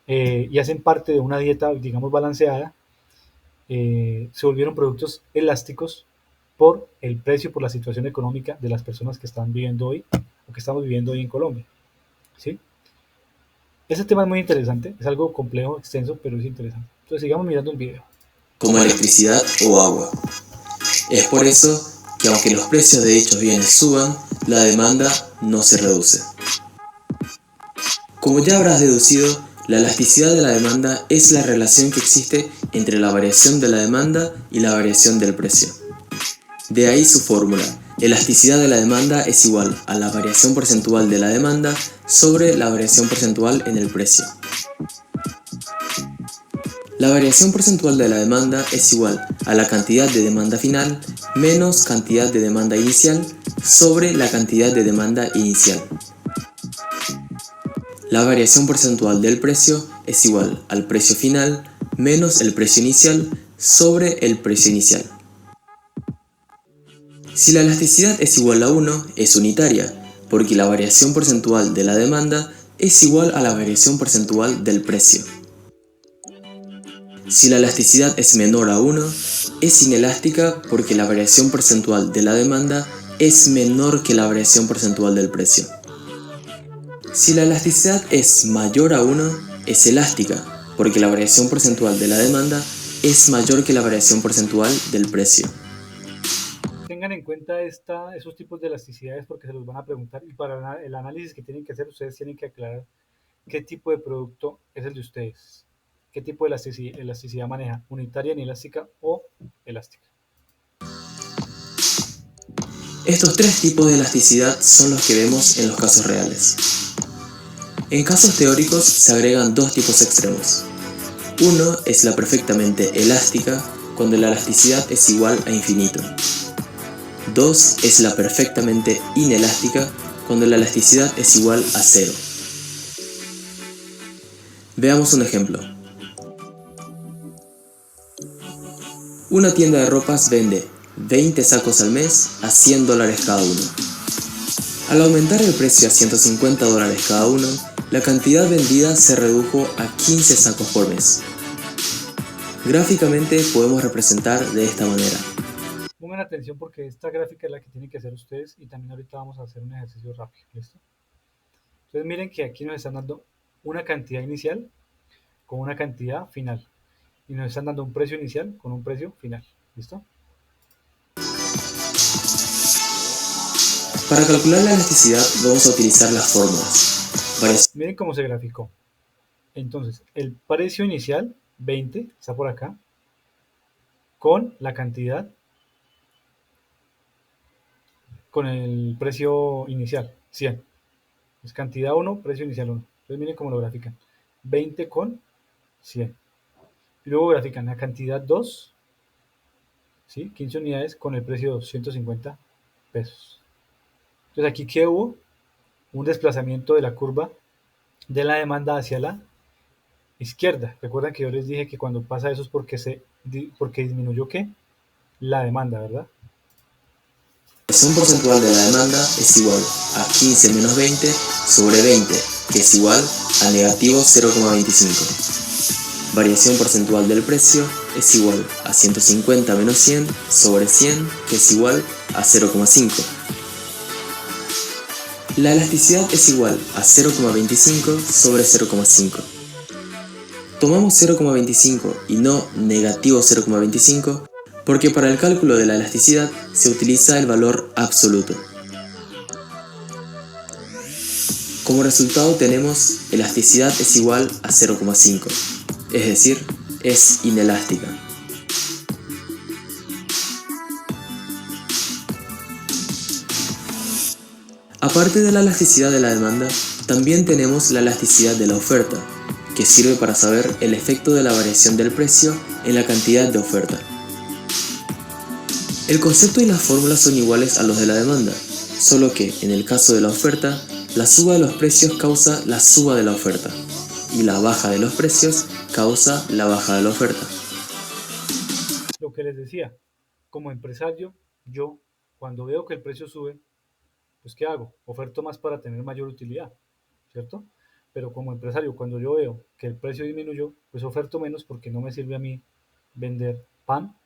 y hacen parte de una dieta, digamos, balanceada, se volvieron productos elásticos por el precio, por la situación económica de las personas que están viviendo hoy o que estamos viviendo hoy en Colombia. ¿Sí? Ese tema es muy interesante, es algo complejo, extenso, pero es interesante. Entonces sigamos mirando el video. Como electricidad o agua. Es por eso que aunque los precios de dichos bienes suban, la demanda no se reduce. Como ya habrás deducido, la elasticidad de la demanda es la relación que existe entre la variación de la demanda y la variación del precio. De ahí su fórmula: elasticidad de la demanda es igual a la variación porcentual de la demanda sobre la variación porcentual en el precio. La variación porcentual de la demanda es igual a la cantidad de demanda final menos cantidad de demanda inicial sobre la cantidad de demanda inicial. La variación porcentual del precio es igual al precio final menos el precio inicial sobre el precio inicial. Si la elasticidad es igual a 1, es unitaria, porque la variación porcentual de la demanda es igual a la variación porcentual del precio. Si la elasticidad es menor a 1, es inelástica porque la variación porcentual de la demanda es menor que la variación porcentual del precio. Si la elasticidad es mayor a 1, es elástica porque la variación porcentual de la demanda es mayor que la variación porcentual del precio. Tengan en cuenta esos tipos de elasticidades porque se los van a preguntar y para el análisis que tienen que hacer ustedes tienen que aclarar qué tipo de producto es el de ustedes, qué tipo de elasticidad maneja, unitaria, inelástica o elástica. Estos tres tipos de elasticidad son los que vemos en los casos reales. En casos teóricos se agregan dos tipos extremos. Uno es la perfectamente elástica, cuando la elasticidad es igual a infinito. 2 es la perfectamente inelástica, cuando la elasticidad es igual a 0. Veamos un ejemplo. Una tienda de ropas vende 20 sacos al mes a $100 cada uno. Al aumentar el precio a $150 cada uno, la cantidad vendida se redujo a 15 sacos por mes. Gráficamente podemos representar de esta manera. Pongan atención porque esta gráfica es la que tienen que hacer ustedes y también ahorita vamos a hacer un ejercicio rápido, ¿listo? Entonces miren que aquí nos están dando una cantidad inicial con una cantidad final y nos están dando un precio inicial con un precio final, ¿listo? Para calcular la elasticidad vamos a utilizar las fórmulas. Miren cómo se graficó. Entonces, el precio inicial, 20, está por acá, con la cantidad, con el precio inicial, 100. Es cantidad 1, precio inicial 1. Entonces miren cómo lo grafican. 20 con 100. Y luego grafican la cantidad 2, ¿sí? 15 unidades con el precio de 250 pesos. Entonces aquí que hubo un desplazamiento de la curva de la demanda hacia la izquierda. Recuerdan que yo les dije que cuando pasa eso es porque disminuyó ¿qué? La demanda, ¿verdad? La variación porcentual de la demanda es igual a 15 menos 20 sobre 20, que es igual a negativo 0,25. Variación porcentual del precio es igual a 150 menos 100 sobre 100, que es igual a 0,5. La elasticidad es igual a 0,25 sobre 0,5. Tomamos 0,25 y no negativo 0,25 porque para el cálculo de la elasticidad se utiliza el valor absoluto. Como resultado tenemos elasticidad es igual a 0,5, es decir, es inelástica. Aparte de la elasticidad de la demanda, también tenemos la elasticidad de la oferta, que sirve para saber el efecto de la variación del precio en la cantidad de oferta. El concepto y las fórmulas son iguales a los de la demanda, solo que, en el caso de la oferta, la suba de los precios causa la suba de la oferta, y la baja de los precios causa la baja de la oferta. Lo que les decía, como empresario, yo cuando veo que el precio sube, pues ¿qué hago? Oferto más para tener mayor utilidad, ¿cierto? Pero como empresario, cuando yo veo que el precio disminuyó, pues oferto menos porque no me sirve a mí vender pan,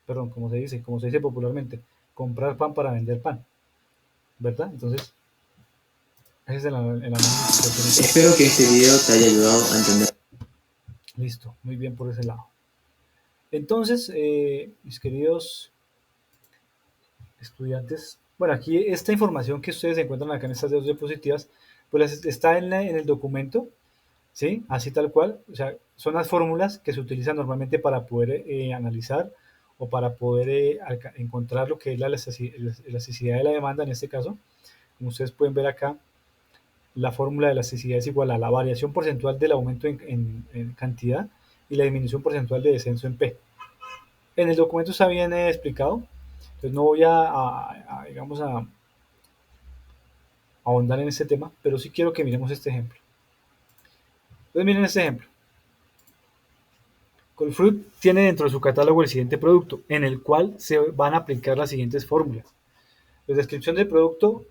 perdón, como se dice popularmente, comprar pan para vender pan, ¿verdad? Entonces, ese es el análisis que tiene que hacer. Espero que este video te haya ayudado a entender. Listo, muy bien por ese lado. Entonces, mis queridos estudiantes, bueno, aquí esta información que ustedes encuentran acá en estas dos diapositivas, pues está en el documento, ¿sí? Así tal cual, o sea, son las fórmulas que se utilizan normalmente para poder analizar o para poder encontrar lo que es la elasticidad de la demanda en este caso. Como ustedes pueden ver acá, la fórmula de elasticidad es igual a la variación porcentual del aumento en cantidad y la disminución porcentual de descenso en P. En el documento está bien explicado, entonces no voy digamos, a ahondar en este tema, pero sí quiero que miremos este ejemplo. Entonces miren este ejemplo. Colfruit tiene dentro de su catálogo el siguiente producto, en el cual se van a aplicar las siguientes fórmulas. La descripción del producto,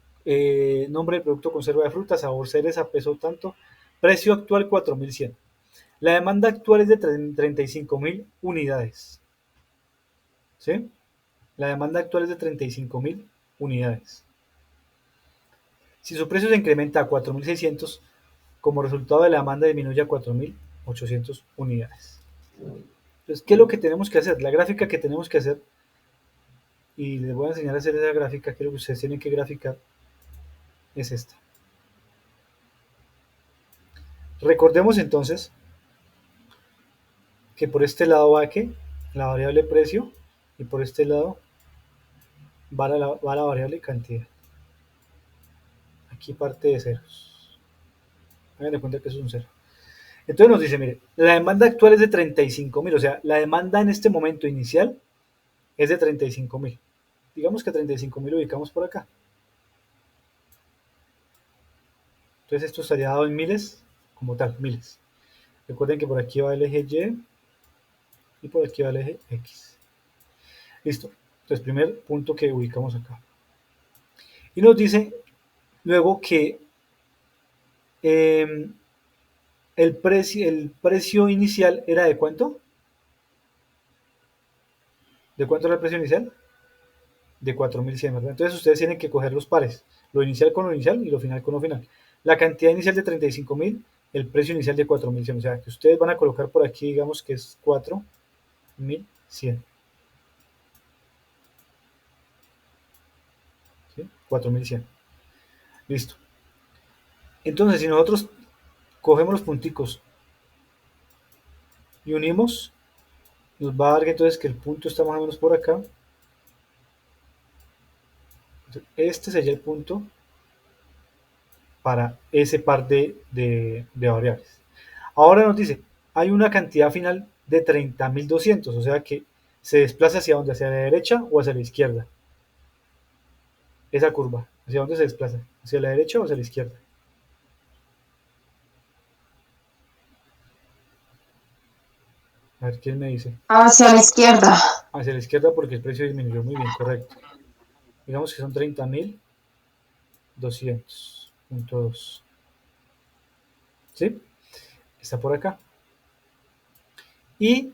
nombre del producto, conserva de fruta, sabor cereza, peso tanto, precio actual 4.100. La demanda actual es de 35.000 unidades. ¿Sí? La demanda actual es de 35.000 unidades. Si su precio se incrementa a 4.600, como resultado de la demanda disminuye a 4.800 unidades. Entonces, ¿qué es lo que tenemos que hacer? La gráfica que tenemos que hacer, y les voy a enseñar a hacer esa gráfica, que lo que ustedes tienen que graficar es esta. Recordemos entonces que por este lado va que la variable precio y por este lado va la variable cantidad. Aquí parte de ceros. Hagan de cuenta que eso es un cero. Entonces nos dice, mire, la demanda actual es de 35.000, o sea, la demanda en este momento inicial es de 35.000. Digamos que 35.000 lo ubicamos por acá. Entonces esto estaría dado en miles, como tal, miles. Recuerden que por aquí va el eje Y y por aquí va el eje X. Listo. Entonces, primer punto que ubicamos acá. Y nos dice luego que el precio inicial era ¿de cuánto? ¿De cuánto era el precio inicial? De 4.100, ¿verdad? Entonces ustedes tienen que coger los pares, lo inicial con lo inicial y lo final con lo final. La cantidad inicial de 35.000, el precio inicial de 4.100, o sea que ustedes van a colocar por aquí, digamos que es 4.100. ¿Sí? 4.100. Listo. Entonces, si nosotros cogemos los punticos y unimos, nos va a dar entonces que el punto está más o menos por acá. Este sería el punto para ese par de variables. Ahora nos dice, hay una cantidad final de 30.200, o sea que se desplaza hacia donde, hacia la derecha o hacia la izquierda. Esa curva, ¿hacia dónde se desplaza? ¿Hacia la derecha o hacia la izquierda? A ver, ¿quién me dice? Hacia la izquierda. Hacia la izquierda porque el precio disminuyó. Muy bien, correcto. Digamos que son 30.200.2. ¿Sí? Está por acá. Y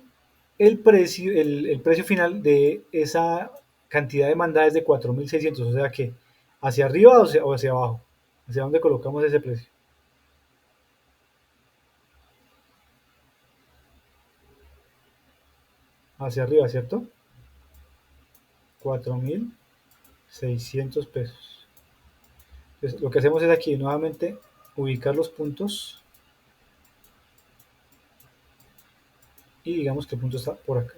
el precio final de esa cantidad demandada es de 4.600, o sea que hacia arriba o hacia abajo, hacia dónde colocamos ese precio. Hacia arriba, ¿cierto? 4.600 pesos. Entonces, lo que hacemos es aquí nuevamente ubicar los puntos y digamos que el punto está por acá.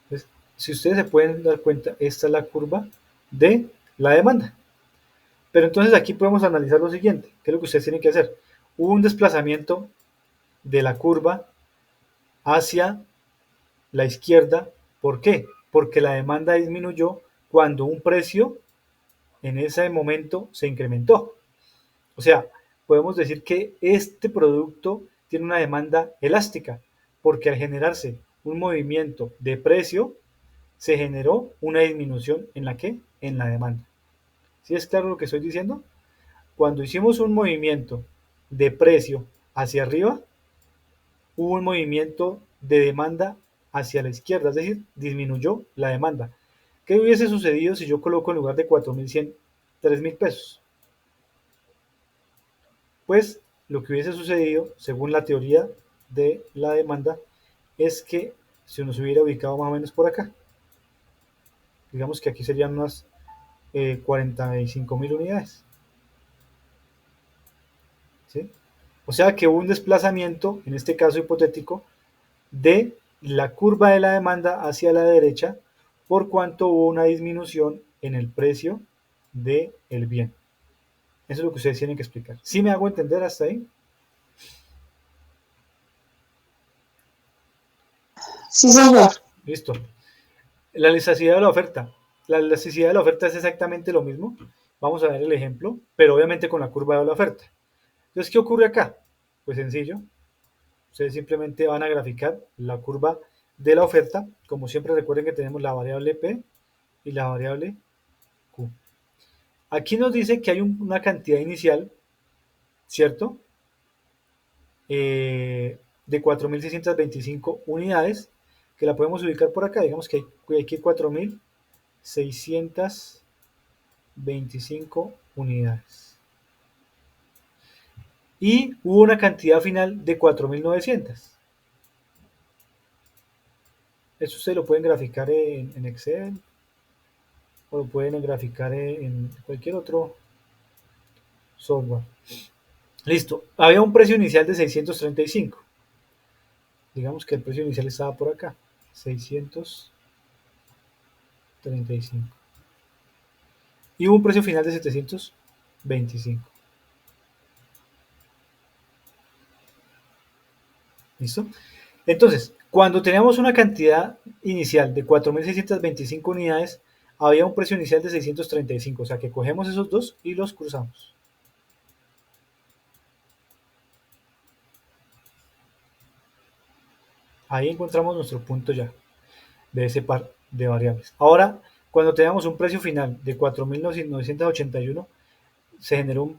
Entonces, si ustedes se pueden dar cuenta, esta es la curva de la demanda. Pero entonces aquí podemos analizar lo siguiente, ¿qué es lo que ustedes tienen que hacer? Hubo un desplazamiento de la curva hacia la izquierda. ¿Por qué? porque la demanda disminuyó cuando un precio en ese momento se incrementó. O sea, podemos decir que este producto tiene una demanda elástica, porque al generarse un movimiento de precio, se generó una disminución en la que en la demanda. ¿Sí es claro lo que estoy diciendo? Cuando hicimos un movimiento de precio hacia arriba, hubo un movimiento de demanda hacia la izquierda, es decir, disminuyó la demanda. ¿Qué hubiese sucedido si yo coloco en lugar de 4.100, 3.000 pesos? Pues lo que hubiese sucedido, según la teoría de la demanda, es que se nos hubiera ubicado más o menos por acá. Digamos que aquí serían unas 45.000 unidades. ¿Sí? O sea que hubo un desplazamiento, en este caso hipotético, de la curva de la demanda hacia la derecha, por cuanto hubo una disminución en el precio del bien. Eso es lo que ustedes tienen que explicar. ¿Sí me hago entender hasta ahí? Sí, señor. Listo. La elasticidad de la oferta. La elasticidad de la oferta es exactamente lo mismo. Vamos a ver el ejemplo, pero obviamente con la curva de la oferta. Entonces, ¿qué ocurre acá? Pues sencillo. Ustedes simplemente van a graficar la curva de la oferta. Como siempre, recuerden que tenemos la variable P y la variable Q. Aquí nos dice que hay una cantidad inicial, ¿cierto? De 4.625 unidades, que la podemos ubicar por acá. Digamos que hay aquí 4.625 unidades. Y hubo una cantidad final de 4.900. Eso ustedes lo pueden graficar en Excel o lo pueden graficar en cualquier otro software. Listo. Había un precio inicial de 635. Digamos que el precio inicial estaba por acá. 635. Y hubo un precio final de 725. ¿Listo? Entonces, cuando teníamos una cantidad inicial de 4.625 unidades, había un precio inicial de 635. O sea que cogemos esos dos y los cruzamos. Ahí encontramos nuestro punto ya de ese par de variables. Ahora, cuando teníamos un precio final de 4.981, se generó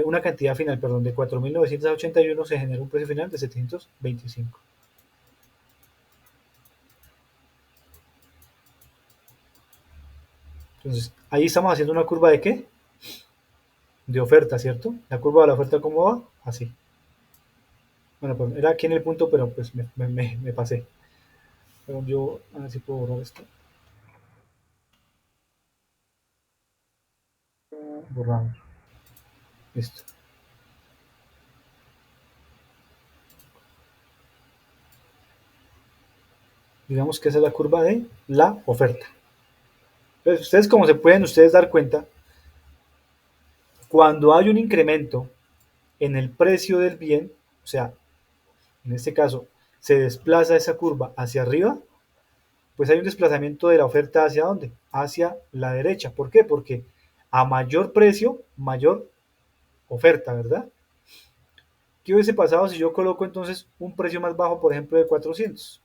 una cantidad final, perdón, de 4.981, se generó un precio final de 725. Entonces, ahí estamos haciendo una curva de ¿qué? De oferta, ¿cierto? La curva de la oferta, ¿cómo va? Así. Bueno, pues era aquí en el punto, pero pues me pasé. Pero yo, a ver si puedo borrar esto. Borramos. Listo. Digamos que esa es la curva de la oferta. Entonces, ustedes como se pueden ustedes dar cuenta, cuando hay un incremento en el precio del bien, o sea, en este caso, se desplaza esa curva hacia arriba, pues hay un desplazamiento de la oferta hacia dónde? Hacia la derecha. ¿Por qué? Porque a mayor precio, mayor oferta, ¿verdad? ¿Qué hubiese pasado si yo coloco entonces un precio más bajo, por ejemplo, de 400?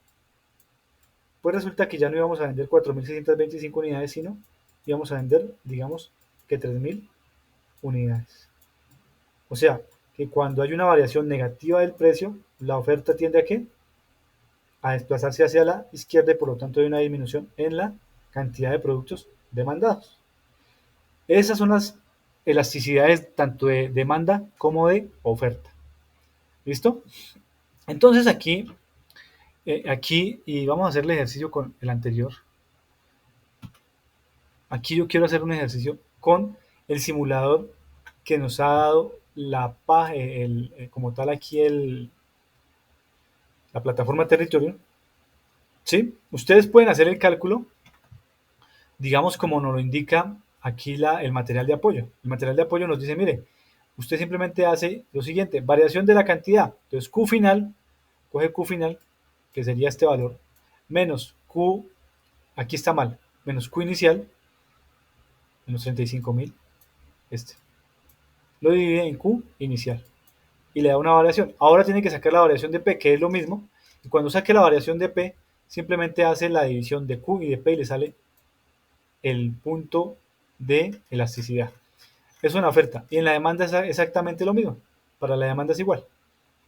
Pues resulta que ya no íbamos a vender 4.625 unidades, sino íbamos a vender, digamos, que 3.000 unidades. O sea, que cuando hay una variación negativa del precio, la oferta tiende a ¿qué? A desplazarse hacia la izquierda y por lo tanto hay una disminución en la cantidad de productos demandados. Esas son las elasticidades tanto de demanda como de oferta. ¿Listo? Entonces aquí, y vamos a hacer el ejercicio con el anterior. Aquí yo quiero hacer un ejercicio con el simulador que nos ha dado la página, como tal aquí la plataforma Territorio. ¿Sí? Ustedes pueden hacer el cálculo, digamos como nos lo indica aquí el material de apoyo. El material de apoyo nos dice, mire, usted simplemente hace lo siguiente, variación de la cantidad. Entonces Q final, coge Q final, que sería este valor, menos Q aquí está mal, menos Q inicial, menos 35.000, lo divide en Q inicial y le da una variación. Ahora tiene que sacar la variación de P, que es lo mismo, y cuando saque la variación de P, simplemente hace la división de Q y de P y le sale el punto de elasticidad. Es una oferta, y en la demanda es exactamente lo mismo, para la demanda es igual,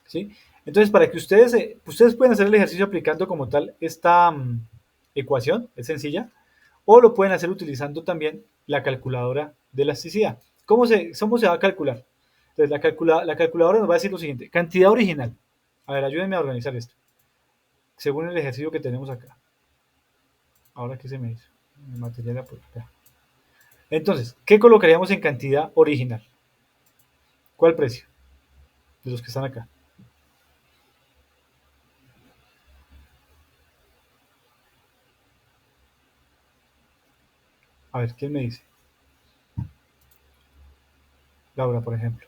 ¿sí? Entonces, para que ustedes pueden hacer el ejercicio aplicando como tal esta ecuación, es sencilla, o lo pueden hacer utilizando también la calculadora de elasticidad. ¿Cómo se va a calcular? Entonces, la calculadora nos va a decir lo siguiente: cantidad original. A ver, ayúdenme a organizar esto, según el ejercicio que tenemos acá. Ahora, ¿qué se me hizo? El material por acá. Entonces, ¿qué colocaríamos en cantidad original? ¿Cuál precio? De los que están acá. A ver, ¿quién me dice? Laura, por ejemplo.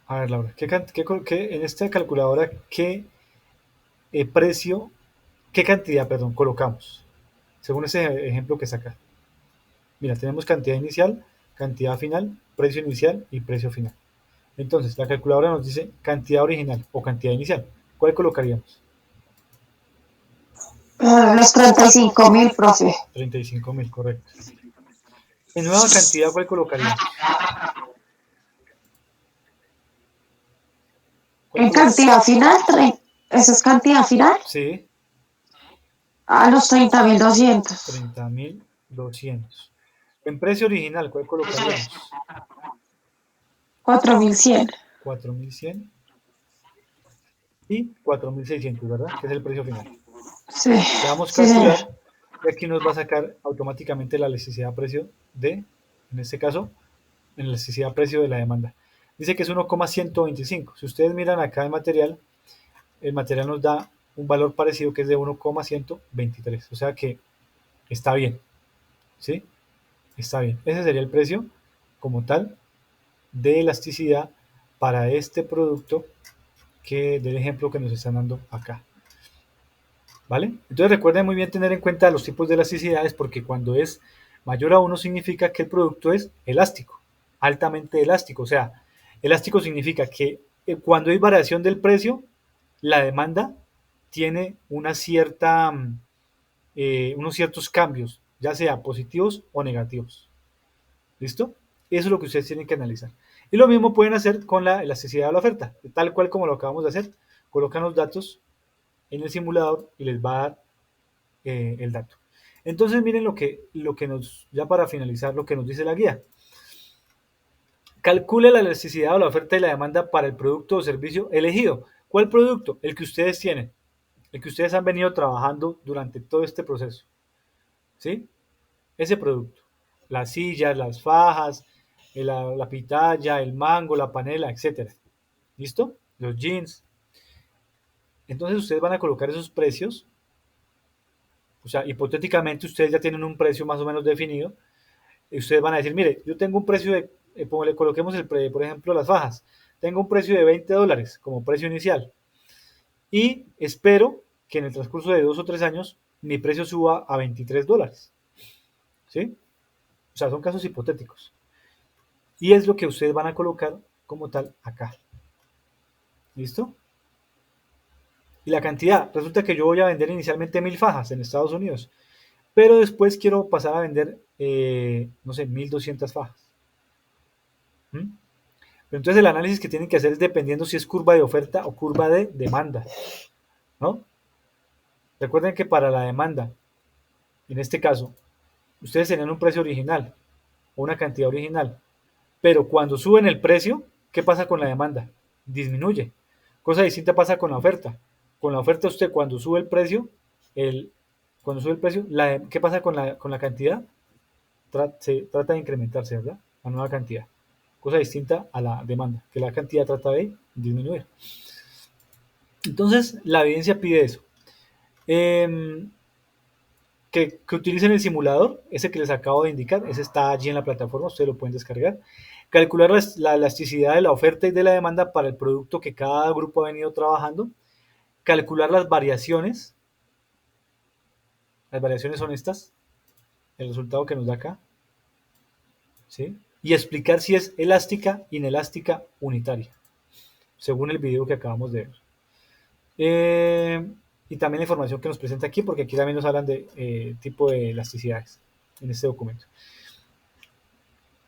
A ver, Laura, en esta calculadora, qué precio, qué cantidad, perdón, colocamos? Según ese ejemplo que saca. Mira, tenemos cantidad inicial, cantidad final, precio inicial y precio final. Entonces, la calculadora nos dice cantidad original o cantidad inicial. ¿Cuál colocaríamos? Los 35.000, profe. 35.000, correcto. En nueva cantidad, ¿cuál colocaríamos? En cantidad final, ¿esa es cantidad final? Sí. A los 30.200. 30.200. En precio original, ¿cuál colocaríamos? 4.100. 4.100 y 4.600, ¿verdad? Que es el precio final. Sí. Le damos Sí, calcular señor. y aquí nos va a sacar automáticamente la elasticidad precio de, en este caso, en la elasticidad precio de la demanda. Dice que es 1,125. Si ustedes miran acá el material nos da un valor parecido que es de 1,123. O sea que está bien, ¿sí? Está bien. Ese sería el precio como tal de elasticidad para este producto del ejemplo que nos están dando acá. ¿Vale? Entonces recuerden muy bien tener en cuenta los tipos de elasticidades, porque cuando es mayor a 1 significa que el producto es elástico, altamente elástico. O sea, elástico significa que cuando hay variación del precio, la demanda tiene unos ciertos cambios, ya sea positivos o negativos. ¿Listo? Eso es lo que ustedes tienen que analizar. Y lo mismo pueden hacer con la elasticidad de la oferta, tal cual como lo acabamos de hacer. Colocan los datos en el simulador y les va a dar el dato. Entonces miren ya para finalizar, lo que nos dice la guía. Calcule la elasticidad de la oferta y la demanda para el producto o servicio elegido. ¿Cuál producto? El que ustedes tienen, el que ustedes han venido trabajando durante todo este proceso. ¿Sí? Ese producto. Las sillas, las fajas, la pitaya, el mango, la panela, etcétera. ¿Listo? Los jeans. Entonces ustedes van a colocar esos precios. O sea, hipotéticamente ustedes ya tienen un precio más o menos definido. Y ustedes van a decir, mire, yo tengo un precio de, le coloquemos por ejemplo, las fajas. Tengo un precio de $20 como precio inicial. Y espero que en el transcurso de 2 o 3 años mi precio suba a $23. ¿Sí? O sea, son casos hipotéticos. Y es lo que ustedes van a colocar como tal acá. ¿Listo? Y la cantidad. Resulta que yo voy a vender inicialmente 1.000 fajas en Estados Unidos. Pero después quiero pasar a vender, no sé, 1.200 fajas. ¿Mm? Pero entonces el análisis que tienen que hacer es dependiendo si es curva de oferta o curva de demanda, ¿no? Recuerden que para la demanda, en este caso, ustedes tenían un precio original o una cantidad original, pero cuando suben el precio, ¿qué pasa con la demanda? Disminuye. Cosa distinta pasa con la oferta. Con la oferta usted cuando sube el precio, ¿qué pasa con la cantidad? Se trata de incrementarse, ¿verdad? La nueva cantidad. Cosa distinta a la demanda, que la cantidad trata de disminuir. Entonces, la evidencia pide eso. Que utilicen el simulador, ese que les acabo de indicar, ese está allí en la plataforma, ustedes lo pueden descargar. Calcular la elasticidad de la oferta y de la demanda para el producto que cada grupo ha venido trabajando calcular las variaciones. Las variaciones son estas, el resultado que nos da acá, ¿sí? Y explicar si es elástica, inelástica, unitaria, según el video que acabamos de ver. Y también la información que nos presenta aquí, porque aquí también nos hablan de tipo de elasticidades en este documento.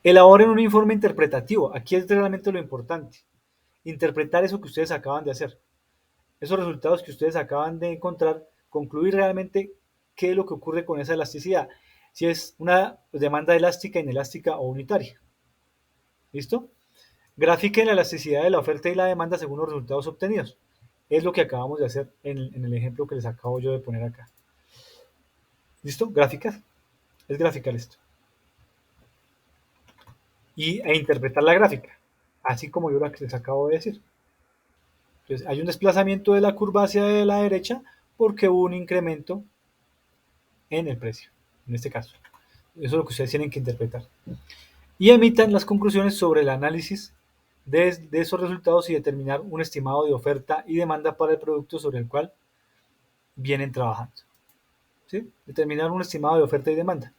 Elaboren un informe interpretativo. Aquí es realmente lo importante. Interpretar eso que ustedes acaban de hacer. Esos resultados que ustedes acaban de encontrar, concluir realmente qué es lo que ocurre con esa elasticidad. Si es una demanda elástica, inelástica o unitaria. ¿Listo? Grafiquen la elasticidad de la oferta y la demanda según los resultados obtenidos. Es lo que acabamos de hacer en el ejemplo que les acabo yo de poner acá. ¿Listo? Gráficas. Es graficar esto. E interpretar la gráfica, así como yo les acabo de decir. Entonces, hay un desplazamiento de la curva hacia la derecha porque hubo un incremento en el precio, en este caso. Eso es lo que ustedes tienen que interpretar. Y emitan las conclusiones sobre el análisis de esos resultados y determinar un estimado de oferta y demanda para el producto sobre el cual vienen trabajando. ¿Sí? Determinar un estimado de oferta y demanda.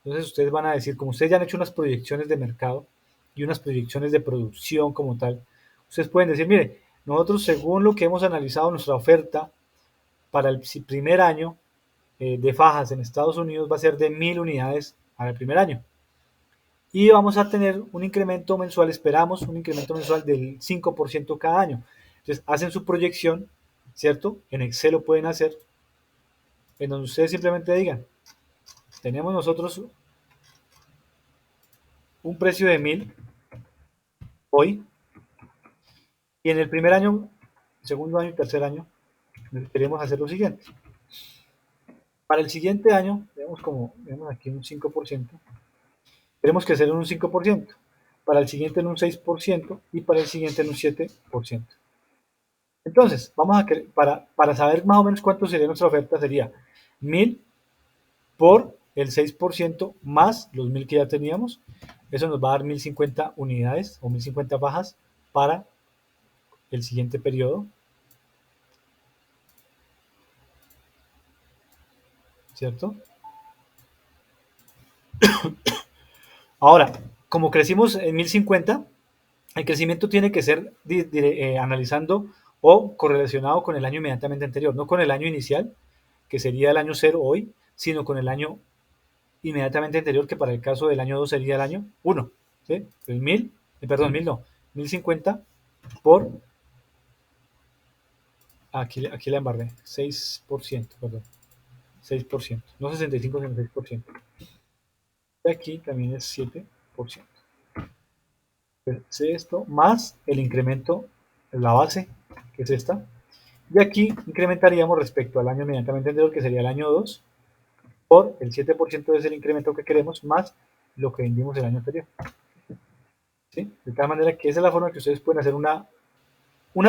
Entonces ustedes van a decir, como ustedes ya han hecho unas proyecciones de mercado y unas proyecciones de producción como tal, ustedes pueden decir, mire, nosotros según lo que hemos analizado nuestra oferta para el primer año de fajas en Estados Unidos va a ser de 1000 unidades para el primer año. Y vamos a tener un incremento mensual, esperamos un incremento mensual del 5% cada año. Entonces hacen su proyección, ¿cierto? En Excel lo pueden hacer, en donde ustedes simplemente digan, tenemos nosotros un precio de 1000 hoy, y en el primer año, segundo año y tercer año, queremos hacer lo siguiente. Para el siguiente año, vemos aquí un 5%, queremos crecer en un 5%, para el siguiente en un 6% y para el siguiente en un 7%. Entonces, para saber más o menos cuánto sería nuestra oferta, sería 1000 por el 6% más los 1000 que ya teníamos. Eso nos va a dar 1050 unidades o 1050 bajas para el siguiente periodo. ¿Cierto? Ahora, como crecimos en 1050, el crecimiento tiene que ser analizando o correlacionado con el año inmediatamente anterior, no con el año inicial, que sería el año 0 hoy, sino con el año inmediatamente anterior, que para el caso del año 2 sería el año 1. ¿Sí? El 1000, perdón, 1000 no, 1050 por, aquí la embarré, 6%, perdón, 6%, no 65, sino 6%. Y aquí también es 7%. Entonces, esto más el incremento, la base, que es esta. Y aquí incrementaríamos respecto al año inmediatamente anterior, que sería el año 2, por el 7% es el incremento que queremos, más lo que vendimos el año anterior. ¿Sí? De tal manera que esa es la forma que ustedes pueden hacer una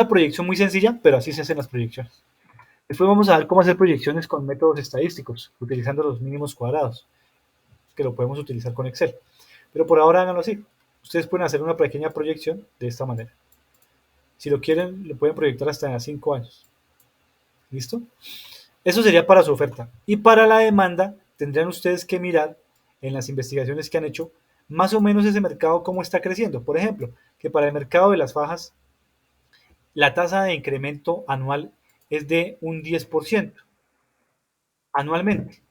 proyección muy sencilla, pero así se hacen las proyecciones. Después vamos a ver cómo hacer proyecciones con métodos estadísticos, utilizando los mínimos cuadrados, que lo podemos utilizar con Excel. Pero por ahora háganlo así. Ustedes pueden hacer una pequeña proyección de esta manera. Si lo quieren, lo pueden proyectar hasta 5 años. ¿Listo? Eso sería para su oferta. Y para la demanda, tendrían ustedes que mirar en las investigaciones que han hecho más o menos ese mercado cómo está creciendo. Por ejemplo, que para el mercado de las fajas, la tasa de incremento anual es de un 10% anualmente.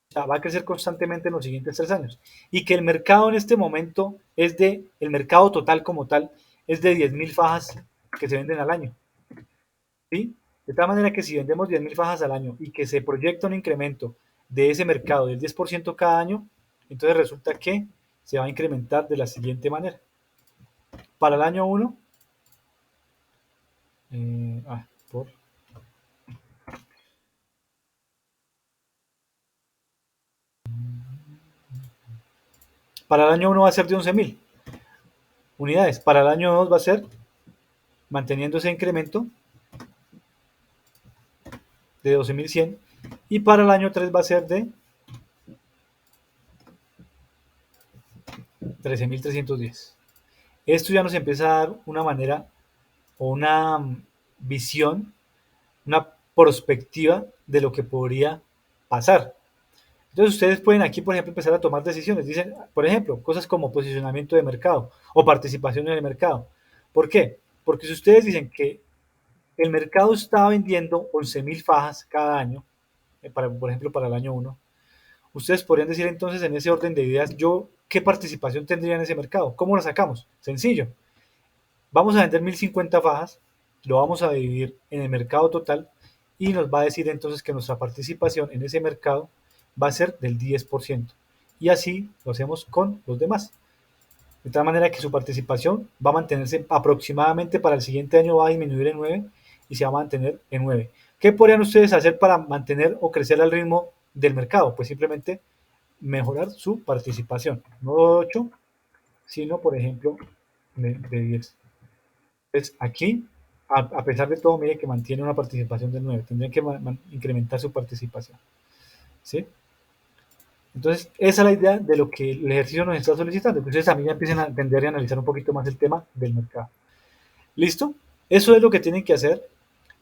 O sea, va a crecer constantemente en los siguientes 3 años. Y que el mercado en este momento el mercado total como tal, es de 10.000 fajas que se venden al año. ¿Sí? De tal manera que si vendemos 10.000 fajas al año y que se proyecta un incremento de ese mercado del 10% cada año, entonces resulta que se va a incrementar de la siguiente manera. Para el año 1, para el año 1 va a ser de 11.000 unidades. Para el año 2 va a ser, manteniendo ese incremento, de 12.100. Y para el año 3 va a ser de 13.310. Esto ya nos empieza a dar una manera o una visión una perspectiva de lo que podría pasar. Entonces ustedes pueden aquí, por ejemplo, empezar a tomar decisiones. Dicen, por ejemplo, cosas como posicionamiento de mercado o participación en el mercado. ¿Por qué? Porque si ustedes dicen que el mercado está vendiendo 11.000 fajas cada año, por ejemplo, para el año 1, ustedes podrían decir entonces en ese orden de ideas, yo, ¿qué participación tendría en ese mercado? ¿Cómo la sacamos? Sencillo. Vamos a vender 1.050 fajas, lo vamos a dividir en el mercado total y nos va a decir entonces que nuestra participación en ese mercado va a ser del 10%. Y así lo hacemos con los demás. De tal manera que su participación va a mantenerse aproximadamente para el siguiente año, va a disminuir en 9 y se va a mantener en 9. ¿Qué podrían ustedes hacer para mantener o crecer al ritmo del mercado? Pues simplemente mejorar su participación. No 8, sino por ejemplo de 10. Entonces aquí, a pesar de todo, mire que mantiene una participación del 9. Tendrían que incrementar su participación. ¿Sí? Entonces, esa es la idea de lo que el ejercicio nos está solicitando. Que ustedes también ya empiecen a entender y analizar un poquito más el tema del mercado. ¿Listo? Eso es lo que tienen que hacer.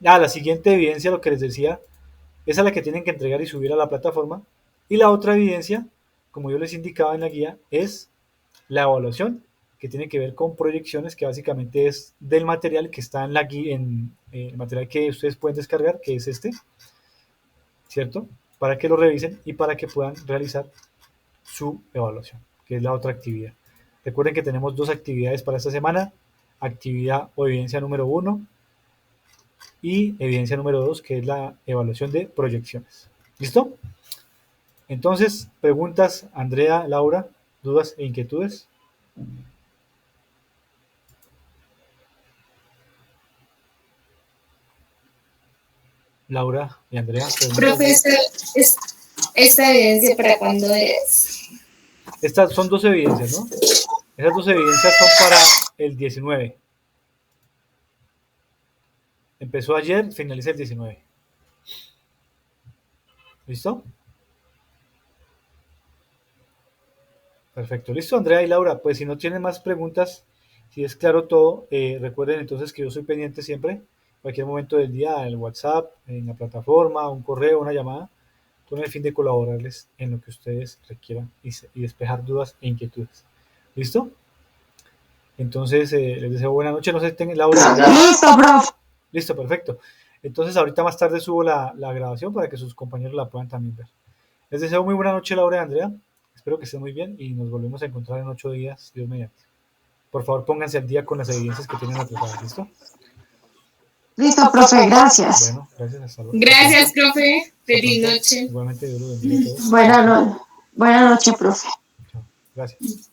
La siguiente evidencia, lo que les decía, esa es la que tienen que entregar y subir a la plataforma. Y la otra evidencia, como yo les indicaba en la guía, es la evaluación, que tiene que ver con proyecciones, que básicamente es del material que está en la guía, en el material que ustedes pueden descargar, que es este, ¿cierto? Para que lo revisen y para que puedan realizar su evaluación, que es la otra actividad. Recuerden que tenemos 2 actividades para esta semana, actividad o evidencia número 1 y evidencia número 2, que es la evaluación de proyecciones. ¿Listo? Entonces, preguntas, Andrea, Laura, dudas e inquietudes. Laura y Andrea. Profe, ¿esta evidencia para cuándo es? Estas son 2 evidencias, ¿no? Esas 2 evidencias son para el 19. Empezó ayer, finaliza el 19. ¿Listo? Perfecto. Listo, Andrea y Laura. Pues si no tienen más preguntas, si es claro todo, recuerden entonces que yo soy pendiente siempre, cualquier momento del día, en el WhatsApp, en la plataforma, un correo, una llamada, con el fin de colaborarles en lo que ustedes requieran y despejar dudas e inquietudes. ¿Listo? Entonces, les deseo buena noche. No sé si tengan, Laura. Listo, profe. Listo, perfecto. Entonces, ahorita más tarde subo la grabación para que sus compañeros la puedan también ver. Les deseo muy buena noche, Laura y Andrea. Espero que estén muy bien y nos volvemos a encontrar en 8 días, Dios mediante. Por favor, pónganse al día con las evidencias que tienen atrasadas. ¿Listo? Listo, profe, gracias. Bueno, gracias. Hasta luego. Gracias, profe. Feliz noche. Igualmente, Dios los bendiga a todos. Buenas noches, profe. Chao. Gracias.